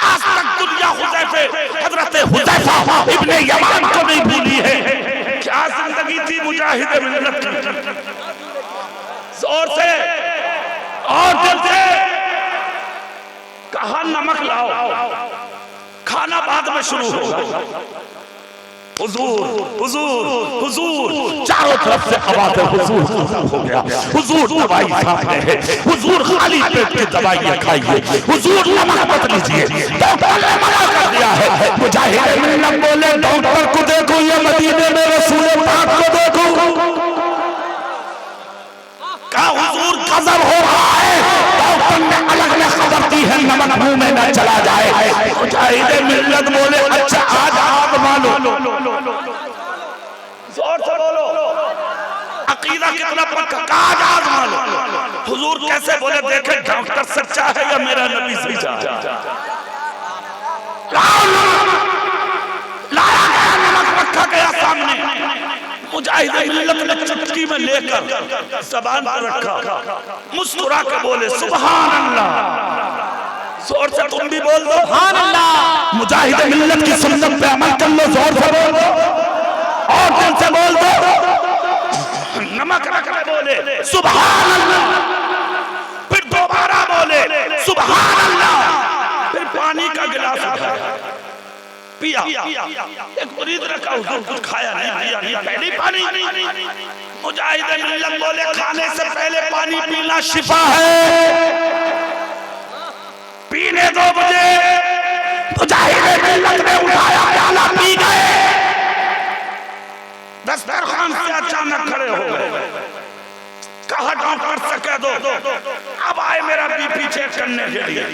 आज तक दुनिया हजरत हुज़ैफा इब्ने यमान को नहीं भूली है। क्या जिंदगी थी मुजाहिद मिल्लत की। जोर से और दिल से कहा नमक लाओ, खाना बाद में शुरू होगा। हुजूर हुजूर हुजूर, चारों तरफ से आवाज़ हुजूर हो गया। हुजूर दवाई सामने है, हुजूर खाली पेट की दवाइयाँ खाइए, हुजूर नमक मत लीजिए। डॉक्टर ने मना कर दिया है। मुजाहिद मिल्लत बोले डॉक्टर को देखो या मदीने में रसूल पाक को देखो। क्या हुजूर गजब हो रहा है? डॉक्टर ने अलग में खबर दी है नमक मुंह में न चला जाए। मुजाहिद मिल्लत बोले अच्छा आज आज़मा लो। जोर से बोलो, अकीदा कितना पक्का? आज आज़मा लो। हुजूर कैसे बोले? देखे डॉक्टर सच्चा है या मेरा नबी सच्चा है? लाया गया नमक, रखा गया सामने। मुजाहिद मिल्लत ने चुटकी में लेकर ज़बान पर रखा, मुस्कुरा के बोले सुभान अल्लाह। जोर से तुम भी बोल दो सुभान अल्लाह। मुजाहिद मिल्लत की सुन्नत पे अमल कर लो, जोर से बोल दो और दिल से बोल दो, नमक रख के बोले सुभान अल्लाह, फिर दोबारा बोले सुभान अल्लाह, फिर पानी का गिलास उठाया पिया। एक मुरीद रखा हुजूर कुछ खाया नहीं पिया नहीं, पहले पानी। मुजाहिद मिल्लत बोले खाने से पहले पानी पीना शिफा है, पीने दो मुझे। मुजाहिद मिल्लत ने उठाया प्याला पी गए, दस्तरखान से अचानक खड़े हो गए। कहा डॉक्टर से कह दो अब आए मेरा बीपी चेक करने के लिए।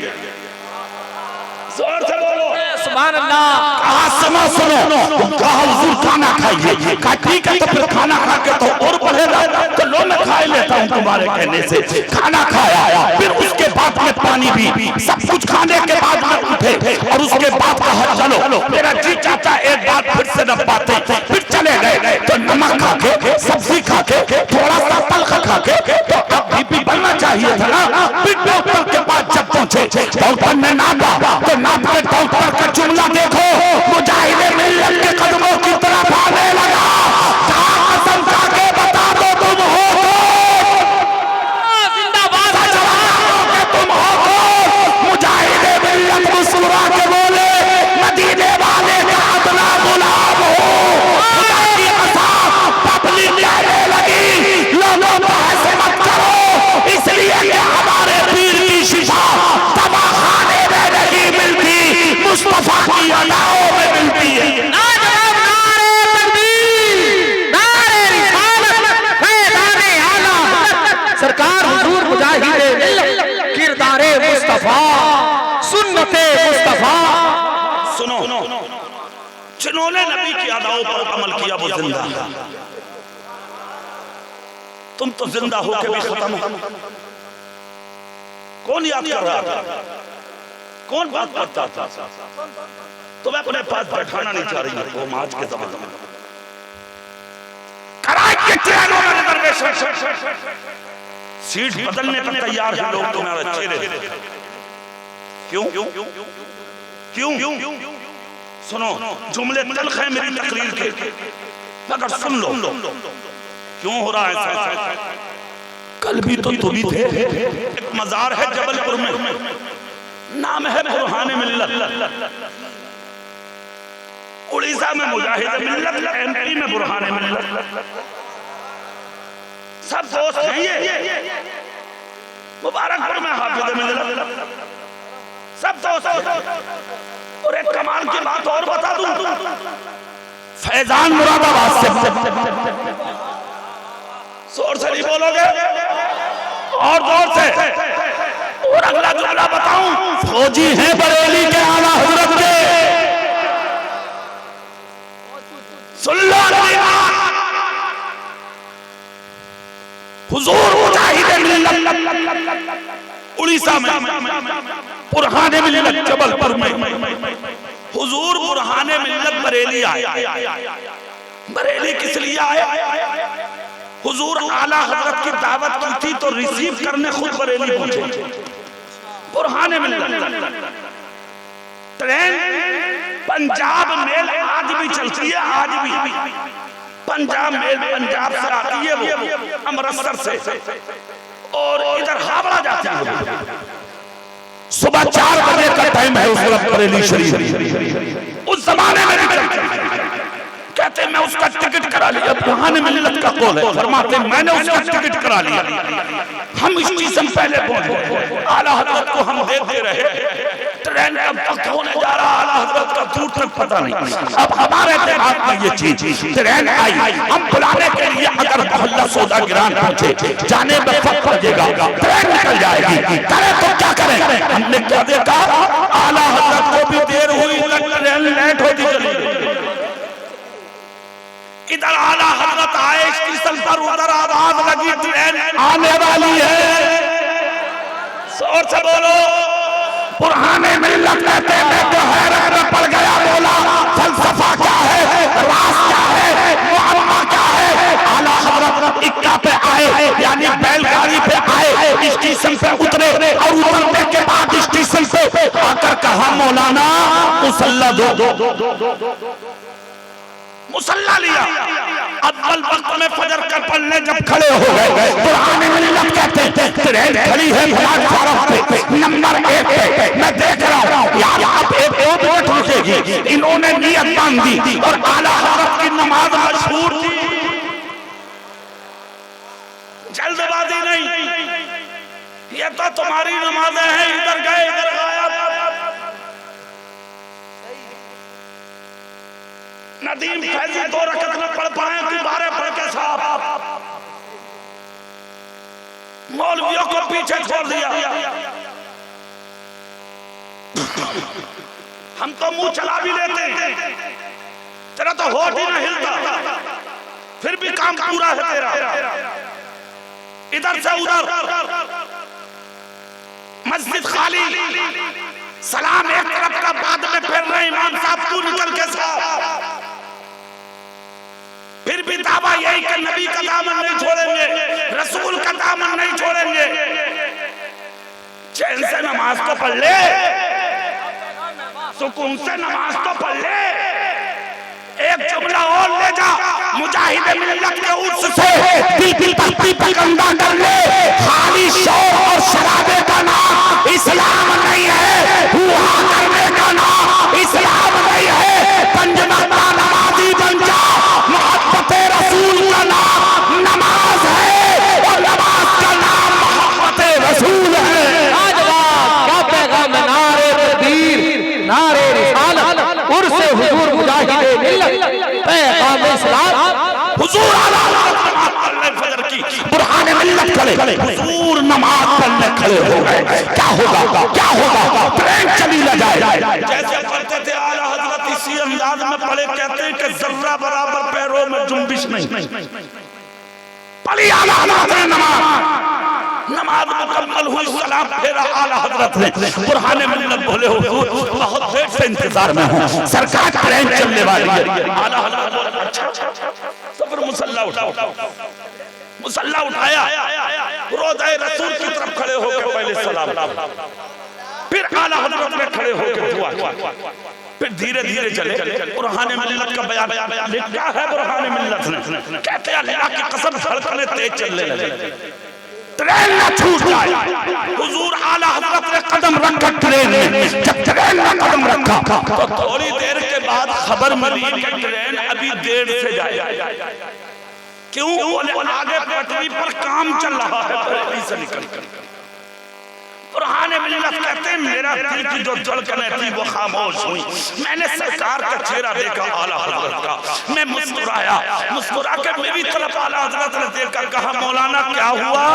जोर से बोलो सुभान अल्लाह। कहा सुनो, कहा हुजूर खाना खाइए। कहा ठीक है, तो फिर खाना खा के तो और बढ़ेगा, तो लो मैं खा लेता हूँ तुम्हारे कहने से। खाना खाया, फिर उसके बाद में पानी भी, सब कुछ खाने के बाद में उठे और उसके बाद कहा चलो मेरा जी चाचा एक बार फिर से न पाते, फिर चले गए। तो नमक खा के, सब्जी खा के, थोड़ा सा तलख खा के, तो अब बीपी बनना चाहिए था ना। फिर डॉक्टर के पास जब पहुंचे, डॉक्टर ने नापा, तो नापे डॉक्टर का जुमला देखो, मुजाहिद मिल्लत के कदमों की तरफ आने लगा। कसम खा के बता दो तुम हो जिंदाबाद, तुम हो मुजाहिद मिल्लत मुस्कुरा के बोले मदीने वाले का अपना गुलाम हो। पब्लिक कहने लगी लोगों को ऐसे मत करो, इसलिए कि हमारे पीर की शिफा तबाखाने में नहीं मिलती, मुस्तफा की अदाओं में मिलती है। सरकार हुजूर मुजाहिद किरदारे मुस्तफा, सुन्नते मुस्तफा। सुनो, जिन्होंने नबी की अदाओं पर अमल किया वो जिंदा है, तुम तो जिंदा होकर भी खत्म हो। कौन याद कर रहा था, कौन बात करता था? तुम्हें अपने पास बैठाना नहीं चाह रही हो। आज के जमाने में कराए के ट्रेनों में रिजर्वेशन, सीट बदलने पर तैयार हैं लोग तुम्हारे चेहरे। क्यों क्यों? सुनो, जुमले तल्ख है मेरी तकरीर के, मगर सुन लो क्यों हो रहा है ऐसा। कल भी तो तुम ही थे, एक मजार है जबलपुर में, नाम है बुरहान मिल्लत। उड़ीसा में मुजाहिद मिल्लत, एमपी में बुरहान मिल्लत, सब दोस्त हैं ये। मुबारकपुर में हाफिज मिल्लत, सब दोस्त। और एक कमाल की बात और बता दूं, फैजान मुरादाबाद से, जोर से नहीं बोलोगे और जोर से। और अगला जुमला बताऊं, फौजी हैं बरेली के आला हजरत के, सुन लो हुजूर मुजाहिद मिल्लत उड़ीसा में, बुरहान मिल्लत जबलपुर में। हुजूर बुरहान मिल्लत बरेली आए। बरेली किस लिए आए? हुजूर आला हजरत की दावत की थी तो रिसीव करने खुद बरेली पहुंचे। बुरहान मिल्लत ट्रेन पंजाब मेल आज भी चलती है, आज भी पंजाब मेल पंजाब से आती है, वो अमृतसर से, और इधर हावड़ा जाती है। सुबह 4 बजे का टाइम है उस वक्त बरेली शरीफ। उस जमाने में कहते मैं उसका टिकट करा लिया। बुरहान मिल्लत का कौल है, फरमाते मैंने उसका टिकट करा लिया। हम स्टेशन पहले पहुंचे, आला हजरत को हम देखते रहे। ट्रेन कब तक होने जा रहा आला हजरत का दूर तक पता नहीं। अब हमारे देहात में ये चीज, ट्रेन आई, हम बुलाने के लिए अगर मोहल्ला सौदा गिरान पहुंचे, जाने में वक्त लगेगा, ट्रेन निकल जाएगी, करे तो क्या करें? हमने क्या देखा, आला हजरत को भी देर हुई, ट्रेन लेट होती चली गई। इधर आला हजरत आए स्टेशन पर, उधर आवाज लगी ट्रेन आने वाली है। जोर से बोलो। बुरहान मिल्लत कहते हैं तो हैरत में पड़ गया, बोला फलसफा क्या है, राज क्या है, मुअम्मा क्या है। आला हजरत इक्का पे आए, यानी बैलगाड़ी पे आए, स्टेशन पे उतरे और उतरने के बाद स्टेशन पे कहा मौलाना मुसल्ला दो, मुसल्ला लिया। अव्वल वक्त में फजर का पढ़ने जब खड़े हो गए, पुराने मिल्लत कहते हैं ट्रेन खड़ी है प्लेटफार्म पे नंबर 1 पे, मैं देख रहा हूँ यार आप एक मिनट रुकेगी। इन्होंने नियत बांध दी और आला हज़रत की नमाज मशहूर थी, जल्दबाजी नहीं। ये तो तुम्हारी नमाजें हैं, इधर गए इधर गायब। नदीम फैजी 2 रकअत में पढ़ पाए कि 12 पढ़ के साहब मौलवियों को पीछे छोड़ दिया। हम तो मुंह चला भी लेते हैं, तेरा तो होठ ही ना हिलता, फिर भी काम पूरा है तेरा। इधर से उधर मस्जिद खाली, सलाम एक तरफ का, बाद में फिर रहे इमाम साहब तू निकल के साहब। फिर भी दावा यही कि नबी का दामन नहीं छोड़ेंगे, रसूल का दामन नहीं छोड़ेंगे। चैन से नमाज तो पढ़ ले, सुकून से नमाज तो पढ़ ले। एक जुमला और ले जा, मुजाहिद मिल्लत के उर्स से दिल पत्ती पकंदा कर ले। खाली शौक और शराबे का नाम इस्लाम नहीं है, हुआ करने का नाम इस्लाम नहीं है। पंजमता नमाजी बन जा, मोहब्बत रसूल का नाम नमाज है और नमाज का नाम मोहब्बत रसूल है। क्या पैगाम, नारे तकबीर, नारे रिसालत, उर्से हुजूर मुजाहिद मिल्लत, पैगाम इस्लाम। हुजूर आला नमाज पढ़ने फजर की बुरहान मिल्लत खड़े, हुजूर नमाज पढ़ने खड़े हो गए। क्या होगा क्या होगा, ट्रेन चली न जाए। जैसे पढ़ते थे आला हज़रत इसी अंदाज में पढ़े, कहते हैं कि जर्रा बराबर पैरों में जुम्बिश नहीं। पढ़ी आला हज़रत ने नमाज मुकम्मल हुई, सलाम फेरा आला हज़रत ने। बुरहान मिल्लत बोले हुजूर बहुत देर से इंतजार में हूं, सरकार ट्रेन चलने वाली है। आला हज़रत बोले अच्छा, तो फिर मुसल्ला उठाओ। मुसल्ला उठाया, रोज़े रसूल की तरफ खड़े होकर पहले सलाम, फिर आला हज़रत में खड़े होकर दुआ, फिर धीरे धीरे चले। बुरहान मिल्लत का बयान लिखा है बुरहान मिल्लत ने, कहते हैं अल्लाह की कसम धड़कनें तेज चलने लगी, ट्रेन न छूट जाए। हुजूर आला हज़रत ने कदम रखा ट्रेन में, जब ट्रेन में कदम रखा तो थोड़ी देर के बाद खबर मिली कि ट्रेन अभी देर से जाएगी। क्यों? बोले आगे पटरी पर काम चल रहा है, पटरी से निकल। बुरहान मिल्लत कहते हैं मेरा दिल की जो धड़कनें थी वो खामोश हुई। मैंने सरकार का चेहरा देखा आला हज़रत का, मैं मुस्कुराया, मुस्कुरा के मेरी तरफ आला हज़रत ने देखकर कहा मौलाना क्या हुआ?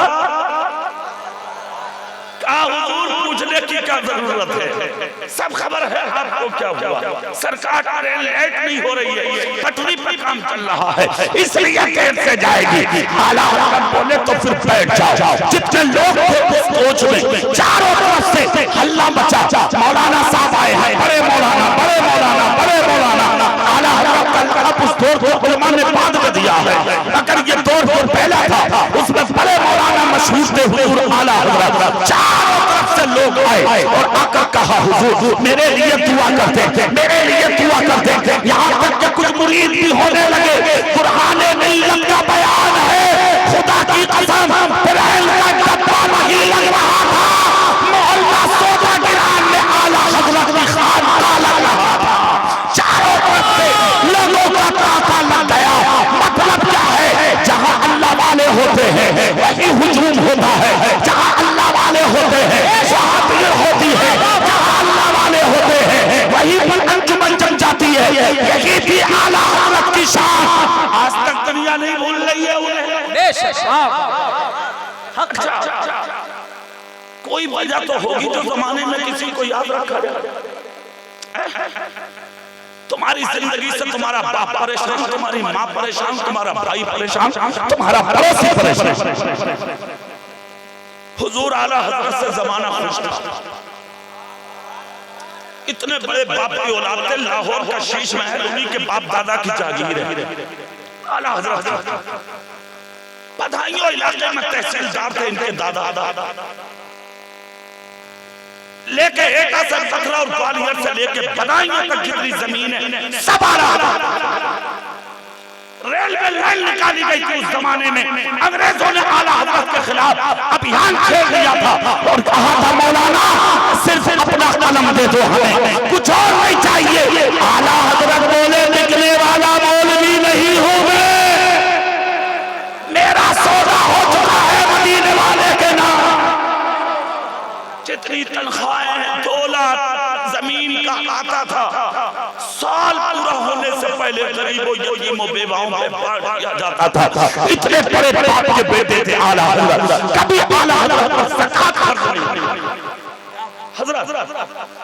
कहा हुजूर पूछने की क्या जरूरत है, सब खबर है आपको क्या हुआ। सरकार ट्रेन लेट नहीं हो रही है, पटरी पर काम चल रहा है, इसलिए देर से जाएगी। आला हज़रत बोले तो फिर बैठ जाओ। जितने लोग थे उस कोच में चारों तरफ से हल्ला मचा, मौलाना साहब आए हैं, बड़े मौलाना बड़े मौलाना बड़े मौलाना। आला हज़रत का लक़ब उस दौर को उलमा ने बाद में दिया है, अगर ये दौर पहला था उसमें बड़े मौलाना मशहूर थे हुजूर आला हज़रत। चारों तरफ से लोग आए और आकर कहा हुजूर मेरे लिए दुआ करते, मेरे लिए दुआ करते। यहाँ तक कि कुछ मुरीद भी होने लगे। बुरहान मिल्लत का बयान है, खुदा की कसम ट्रेन का डब्बा नहीं लग रहा था, मोहल्ला सोदा गिरान में आला हज़रत की खानका लग रहा था। चारों तरफ से लोगों का तांता लग गया। मतलब क्या है, जहाँ अल्लाह वाले होते हैं वही हुजूम होता है, जहाँ अल्लाह वाले होते हैं वहाँ भीड़ होती है, जहाँ अल्लाह वाले होते हैं वहीं पर अंजुमन जम जाती है। यही थी आला हज़रत की शान। आज तक दुनिया नहीं भूल रही है उन्हें। कोई वजह तो होगी जो जमाने में किसी को याद रखा जाए। तुम्हारी जिंदगी से तुम्हारा बाप परेशान, तुम्हारी माँ परेशान, तुम्हारा भाई परेशान, तुम्हारा पड़ोसी परेशान। हुजूर आला हज़रत से जमाना खुश था। इतने बड़े बाप की औलाद थे, लाहौर का शीश महल उन्हीं के बाप दादा की जागीर है। आला हज़रत बधाइयों इलाके में तहसीलदार थे इनके दादा। लेके एटा से पथरा और ग्वालियर से लेके बदायूं तक जितनी जमीन है सब आला रेलवे लाइन निकाली गई थी उस जमाने में। अंग्रेजों ने आला हजरत के खिलाफ अभियान छेड़ दिया था और कहा था मौलाना सिर्फ अपना कलम दे दो, हमें कुछ और नहीं चाहिए। आला हजरत बोले निकले वाला मौलवी नहीं हूं मैं, मेरा सौदा हो चुका है मदीने वाले के नाम। जितनी तनख्वाहें 2 लाख जमीन का आता था, साल पूरा होने से पहले गरीबों यतीमों बेवाओं पे बांट दिया जाता था। इतने बड़े बाप के बेटे थे आला हजरत, कभी आला हजरत पर ज़कात फर्ज नहीं हुई। हजरत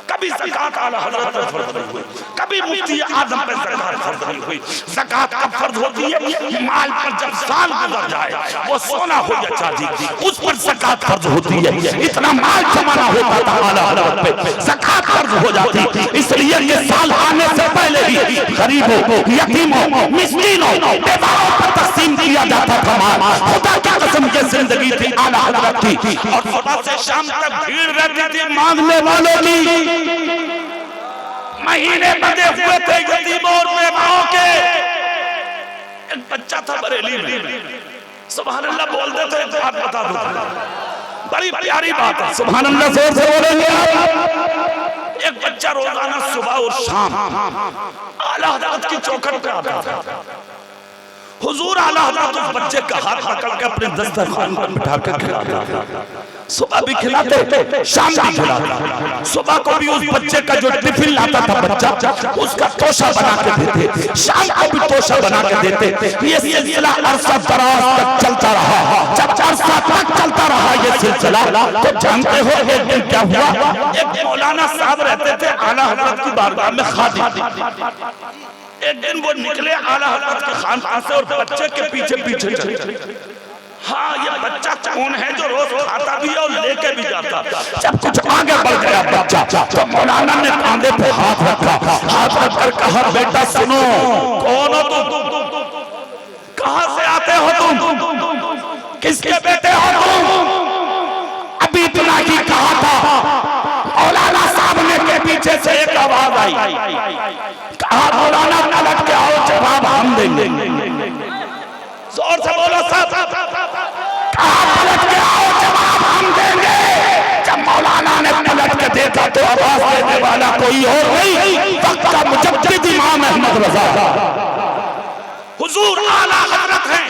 कभी ज़कात आला हजरत पर फर्ज नहीं हुई, कभी मुफ्ती आजम पे ज़कात फर्ज नहीं हुई। ज़कात कब फर्ज होती है? माल पर जब साल गुजर जाए, वो सोना हो या चांदी, उस पर ज़कात फर्ज होती है। इतना माल जमाना होता था आला हजरत पे, ज़कात फर्ज हो जाती। इसलिए ये साल आने से पहले ही गरीबों, यतीमों, मिस्कीनों, बेवाओं पर तकसीम किया जाता था माल। खुदा की कसम ये जिंदगी थी आला हजरत की। और सुबह से शाम तक भीड़ रहती थी मांगने वालों की। महीने बंधे हुए थे यतीमों और बेवाओं के। एक बच्चा था बरेली में, सुभान अल्लाह बोलते थे, बात बता दो, बड़ी प्यारी बात है, सुभान अल्लाह जोर से बोलेंगे आप। एक बच्चा रोजाना सुबह और शाम आला हजरत की चौखट पे आता था। हुजूर आला हजरत उस बच्चे का हाथ पकड़ के अपने दस्तरखान पर बिठा कर खिलाता था। सुबह भी खिलाते, शाम भी खिलाते। सुबह को भी उस बच्चे का जो टिफिन लाता था बच्चा, उसका तोशा बना के देते, शाम को भी तोशा बना के देते। ये सिलसिला अरसा दराज तक चलता रहा। जब अरसा तक चलता रहा ये सिलसिला, तो जानते हो एक दिन क्या हुआ? एक मौलाना साहब रहते थे आला हजरत की बारगाह में खादिम। एक दिन वो निकले आला हजरत के खानकाह से और बच्चे के पीछे पीछे चले। हाँ, ये बच्चा कौन है जो रोज खाता भी है और लेके भी जाता। जब कुछ आगे बढ़ गया बच्चा, तो मौलाना ने कांधे पे हाथ रखा, हाथ रखकर कहा, बेटा सुनो, कौन हो तुम? कहां से आते हो तुम? किसके बेटे हो तुम? अभी इतना ही कहा था, मौलाना साहब ने के पीछे से एक आवाज आई, कहा मौलाना पलट के आओ, जवाब हम देंगे। जोर से बोलो साहब, कहा पलट के आओ, जवाब हम देंगे। जब मौलाना ने पलट के देखा तो आवाज देने वाला कोई और नहीं, वक्त का मुजद्दिद इमाम अहमद रजा हुजूर आला हजरत हैं।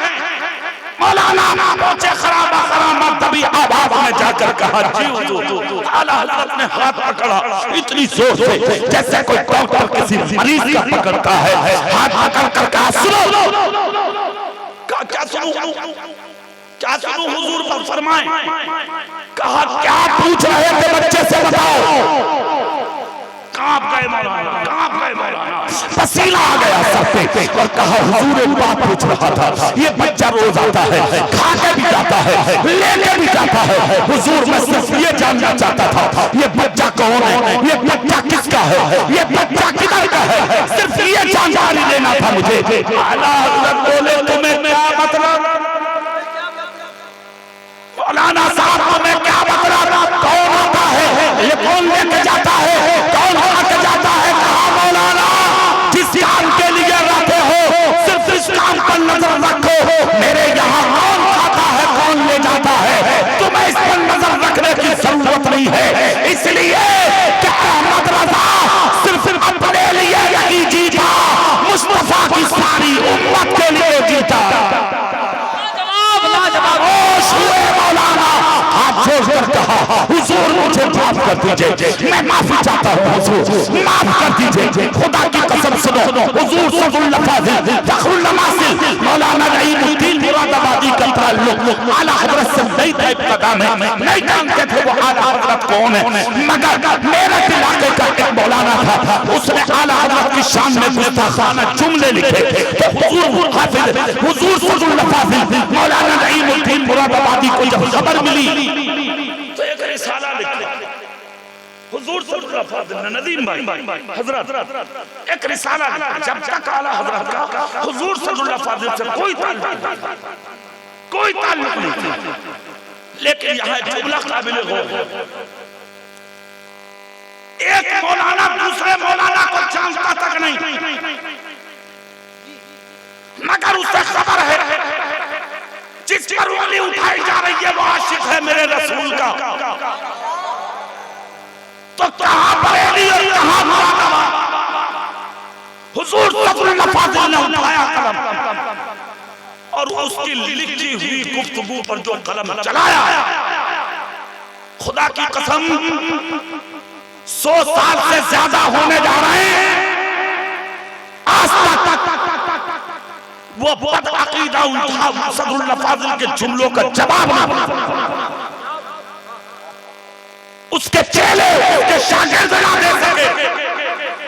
मौलाना पहुंचे खराबा खरामा, तभी आवाज में जाकर कहा, जी हुजूर। आला हजरत ने हाथ पकड़ा इतनी जोर से जैसे कोई डॉक्टर किसी मरीज का पकड़ता है। हाथ पकड़ कर कहा, सुनो। क्या सुनूं? क्या सुनूं? हुजूर पर फरमाएं। कहा, क्या पूछ रहे थे बच्चे से बताओ। कांप गए मौलाना, कांप गए मौलाना, पसीना आ गया सर पे और कहा, हुजूर एक बात पूछ रहा था। ये बच्चा रोज आता है, खा के भी जाता है, लेके भी जाता है। हुजूर मैं सिर्फ ये जानना चाहता था, ये बच्चा कौन है? ये बच्चा किसका है? ये बच्चा किधर का है? सिर्फ ये जानकारी लेना था मुझे। आला हजरत बोले, तुम्हें क्या मतलब? मौलाना साहब तुम्हें क्या मतलब? कौन आता है? ये कौन लेके जाता है? कौन आके जाता है? कहा, मौलाना जिस काम के लिए रखे हो सिर्फ इस काम पर नजर रखो। मेरे यहाँ कौन खाता है, कौन ले जाता है, तुम्हें इस पर नजर रखने की जरूरत नहीं है। इसलिए क्या अहमद रजा सिर्फ अपने लिए नहीं जीता, मुस्तफा की सारी उम्मत के लिए जीता। मौलाना हाथ जोड़कर कहा, हुजूर मुझे माफ कर दीजिए, मैं माफी चाहता हूँ हुजूर, माफ कर दीजिए। खुदा की कसम सुनो, हुजूर सदरुल फाजिल फखरुल नवासिल मौलाना नईमुद्दीन मुरादाबादी का ताल्लुक आला हजरत से नहीं था। इब्तिदा में नहीं जानते थे वो आला हजरत कौन है, मगर मेरठ इलाके का एक मौलाना था, उसने आला हजरत की शान में गुस्ताखाना जुमले लिखे। तो हुजूर हाफिज, हुजूर सदरुल फाजिल मौलाना नईमुद्दीन मुरादाबादी को जब खबर मिली तो एक रिसाला लिखा। हुजूर सल्लल्लाहु अलैहि वसल्लम नदीम भाई हजरत एक रिसाला लिखा। जब तक आला हजरत का हुजूर सल्लल्लाहु अलैहि वसल्लम से कोई ताल्लुक नहीं था, लेकिन यहाँ जुमला काबिल गौर। एक मौलाना दूसरे मौलाना को जानता तक नहीं, मगर उसे खबर है जिस पर उंगली उठाई जा रही है वो आशिक है मेरे रसूल का। तो कहां बरेली और कहां मुरादाबाद? हुजूर सल्लल्लाहु अलैहि वसल्लम ने उठाया कलम और उसकी लिखी हुई गुफ्तगू पर जो कलम चलाया, खुदा की कसम 100 साल से ज्यादा होने जा रहे हैं, आज तक वो बदअकीदा उठा सदरुल्लाह फाजिल के जुमलों का जवाब ना उसके चेले उसके शागिर्द ना दे सके।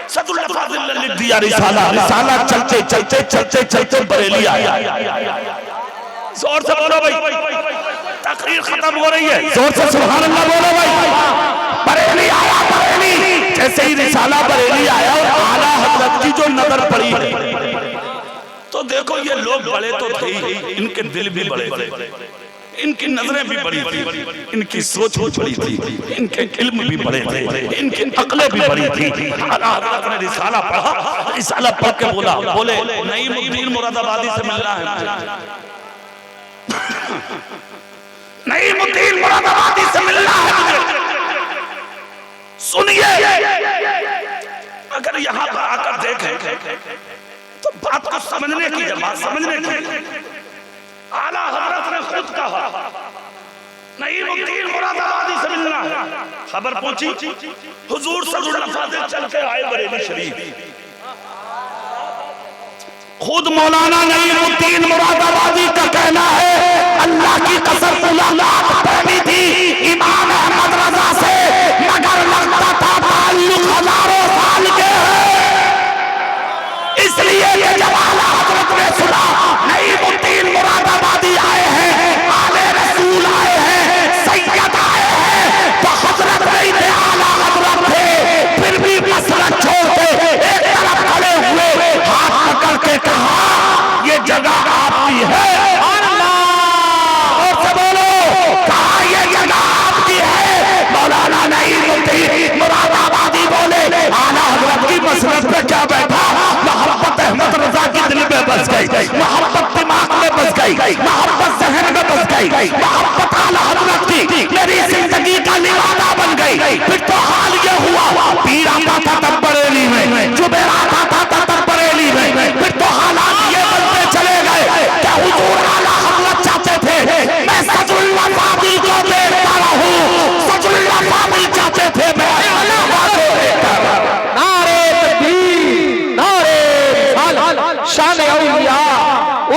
सदरुल्लाह फाजिल ने लिख दिया रिसाला, रिसाला चलते चलते चलते चलते बरेली आया। जोर से बोलो भाई, तकरीर खत्म हो रही है, जोर से सुभान अल्लाह बोलो भाई। बरेली आया, बरेली। जैसे ही रिसाला बरेली आया और आला हजरत की जो नजर पड़ी, तो देखो ये लोग बड़े तो थे, इनके दिल भी बड़े थे, इनकी नजरें भी बड़ी थी, इनकी सोच भी बड़ी थी, इनके इल्म भी बड़े थे, इनकी अक्लें भी बड़ी थी। आला हजरत ने रिसाला पढ़ा, रिसाला पढ़ के बोले नईमुद्दीन मुरादाबादी से मिलना है, नईमुद्दीन मुरादाबादी से मिलना है मुझे। सुनिए, अगर यहाँ पर आकर देखें तो बात को समझने की है, बात समझने की। आला हजरत ने खुद कहा नईमुद्दीन मुरादाबादी से मिलना है। खबर पहुंची, हुजूर सल्लल्लाहु अलैहि वसल्लम चल के आए बरेली शरीफ। खुद मौलाना नईमुद्दीन मुरादाबादी का कहना है अल्लाह की कसम मुलाकात पहली थी इमाम अहमद रजा से, मगर लगता था ताल्लुक हजारों साल के है। इसलिए ये जब आला हजरत ने सुना नईमुद्दीन मुरादाबादी आए हैं, आले रसूल आए हैं, सैयद आए हैं, तो हजरत नहीं थे, आला हजरत थे। फिर भी मसलक छोड़ते एक तरफ खड़े हुए, हाथ पकड़ के कहा ये जगह आपकी है। और से बोलो, कहा ये जगह आपकी है। मौलाना नईमुद्दीन मुरादाबादी बोले आला हजरत की मसलक पे क्या बैठा, मोहब्बत अहमद रजा की दिल में बस गई, मोहब्बत दिमाग में बस गई, मोहब्बत जहन में बस गई, मोहब्बत आला हजरत की मेरी जिंदगी का निवाला बन गई। फिर तो हाल ये हुआ, पीर आता था तब बरेली में, जुबैर आता था तब बरेली में, फिर तो हालात ये बनते चले गए। क्या हुजूर आला हजरत चाहते थे मैं सदरुल्लाह फाजिल को देखता रहूं, सदरुल्लाह फाजिल चाहते थे मैं आला को देखता रहूं। नारे तकबीर, नारे रिसालत, शान औलिया,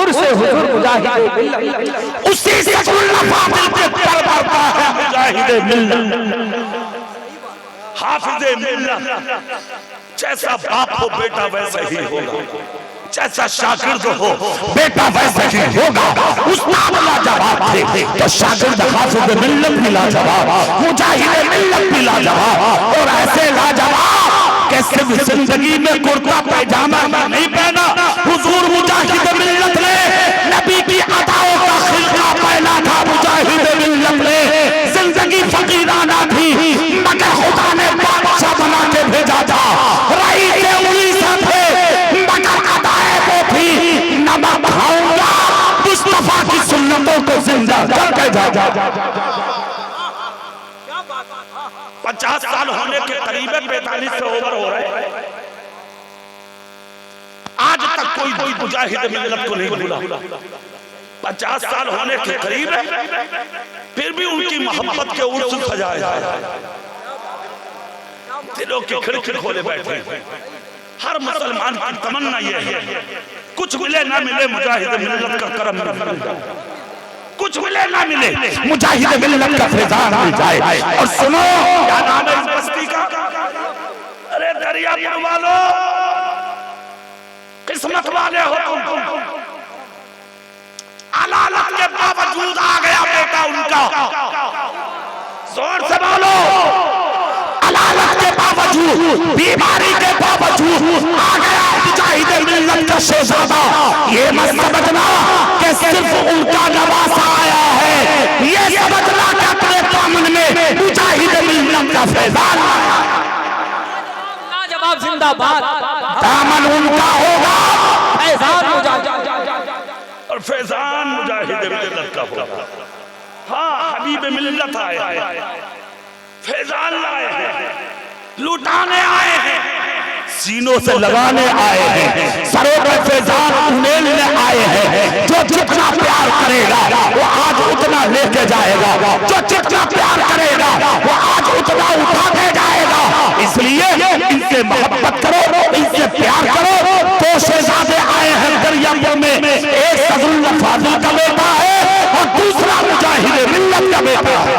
उर्से हुजूर मुजाहिद मिल्लत। उसी सदरुल्लाह फाजिल के दरबार का है मुजाहिद मिल्लत, हाफिज मिल्लत। जैसा बाप हो बेटा वैसा ही होगा, जैसा शागिर्द हो बेटा वैसा ही होगा। उस्ताद लाजवाब थे तो शागिर्द हाफिज मिल्लत भी लाजवाब, मुजाहिद मिल्लत भी लाजवाब। और ऐसे लाजवाब कि सिर्फ जिंदगी में कुर्ता पैजामा नहीं पहना, हुजूर मुजाहिद मिल्लत ने नबी की अदाओं का खिलका पहना था। मुजाहिद मिल्लत ने जिंदगी फकीराना थी, मगर खुदा ने बादशाह बना के भेजा था। रही के उड़ीसा थे, मगर अदाएं वो थी नमक खाऊंगा मुस्तफा की सुन्नतों को जिंदा करके जा। 50 साल होने के करीब है, 45 से ओवर हो रहे हैं। आज तक कोई मुजाहिद मिल्लत को नहीं भूला। 50 साल होने के करीब है, फिर भी उनकी मोहब्बत के उर्स सजाए जा रहे हैं, दिलों की खिड़की खोले बैठे। हर मुसलमान की तमन्ना ये है कुछ मिले ना मिले मुजाहिद मिल्लत का करम मिल जाए, कुछ मिले ना मिले मुजाहिद मिल्लत का फैजान मिल जाए। और सुनो, क्या नाम है इस बस्ती का? अरे दरियापुर वालों, किस्मत वाले हो तुम। अलालत के बावजूद आ गया बेटा उनका, जोर से बोलो। अलालत के बावजूद, बीमारी के बावजूद आ गया मुजाहिद मिल्लत का शहजादा। ये मत समझना कि सिर्फ उनका नवासा आया है, ये समझना कि अपने दामन में मुजाहिद मिल्लत का फैजान आया। इनकलाब जिंदाबाद। दामन उनका होगा फैजान मुजाहिद और फैजान मुजाहिद मिल्लत का होगा। हाँ, हबीब मिल्लत आए हैं, फैजान लाए हैं, लुटाने आए हैं, सीनों से लगाने आए हैं, सरों पे फैजान उड़ेलने आए हैं। जो जितना प्यार करेगा वो आज उतना लेके जाएगा, जो जितना प्यार करेगा वो आज उतना उठा के जाएगा। इसलिए इनसे मोहब्बत करो, इनसे प्यार करो। दो शहजादे आए हैं दरियापुर में, एक सदरुल्लाह फाजिल का बेटा है और दूसरा मुजाहिद मिल्लत का बेटा है।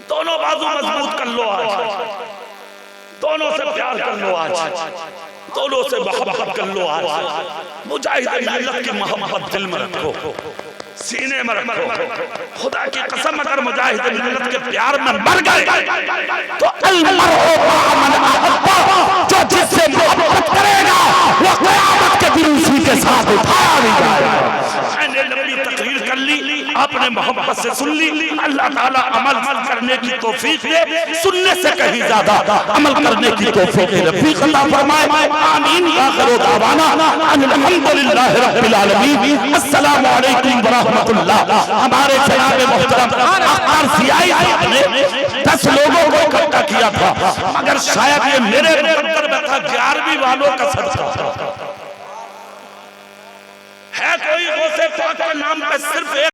दोनों बाजू मजबूत कर लो आज, दोनों से प्यार कर लो आज, दोनों से मोहब्बत कर लो आज। मुजाहिद मिल्लत की मोहब्बत दिल में रखो, सीने में रखो। खुदा की कसम अगर मुजाहिद मिल्लत के प्यार में मर गए तो जो जिससे मोहब्बत करेगा वो क़यामत के दिन उसी के साथ उठाया भी जाएगा। मैंने लंबी तकरीर कर ली, आपने मोहब्बत से सुन ली। अल्लाह ताला अमल करने की तौफीक दे, सुनने से कहीं ज्यादा अमल करने की तौफीक दे। रफ़ीक अता फरमाए आमीन। आखिर दावाना अल्हम्दुलिल्लाहि रब्बिल आलमीन। अस्सलामु अलैकुम व रहमतुल्लाह। हमारे जनाब मोहतरम अख्तर सियाई साहब ने 10 लोगों को इकट्ठा किया था, मगर शायद ये मेरे मुकद्दर में था 11वीं वालों का सदका है। कोई गौसे पाक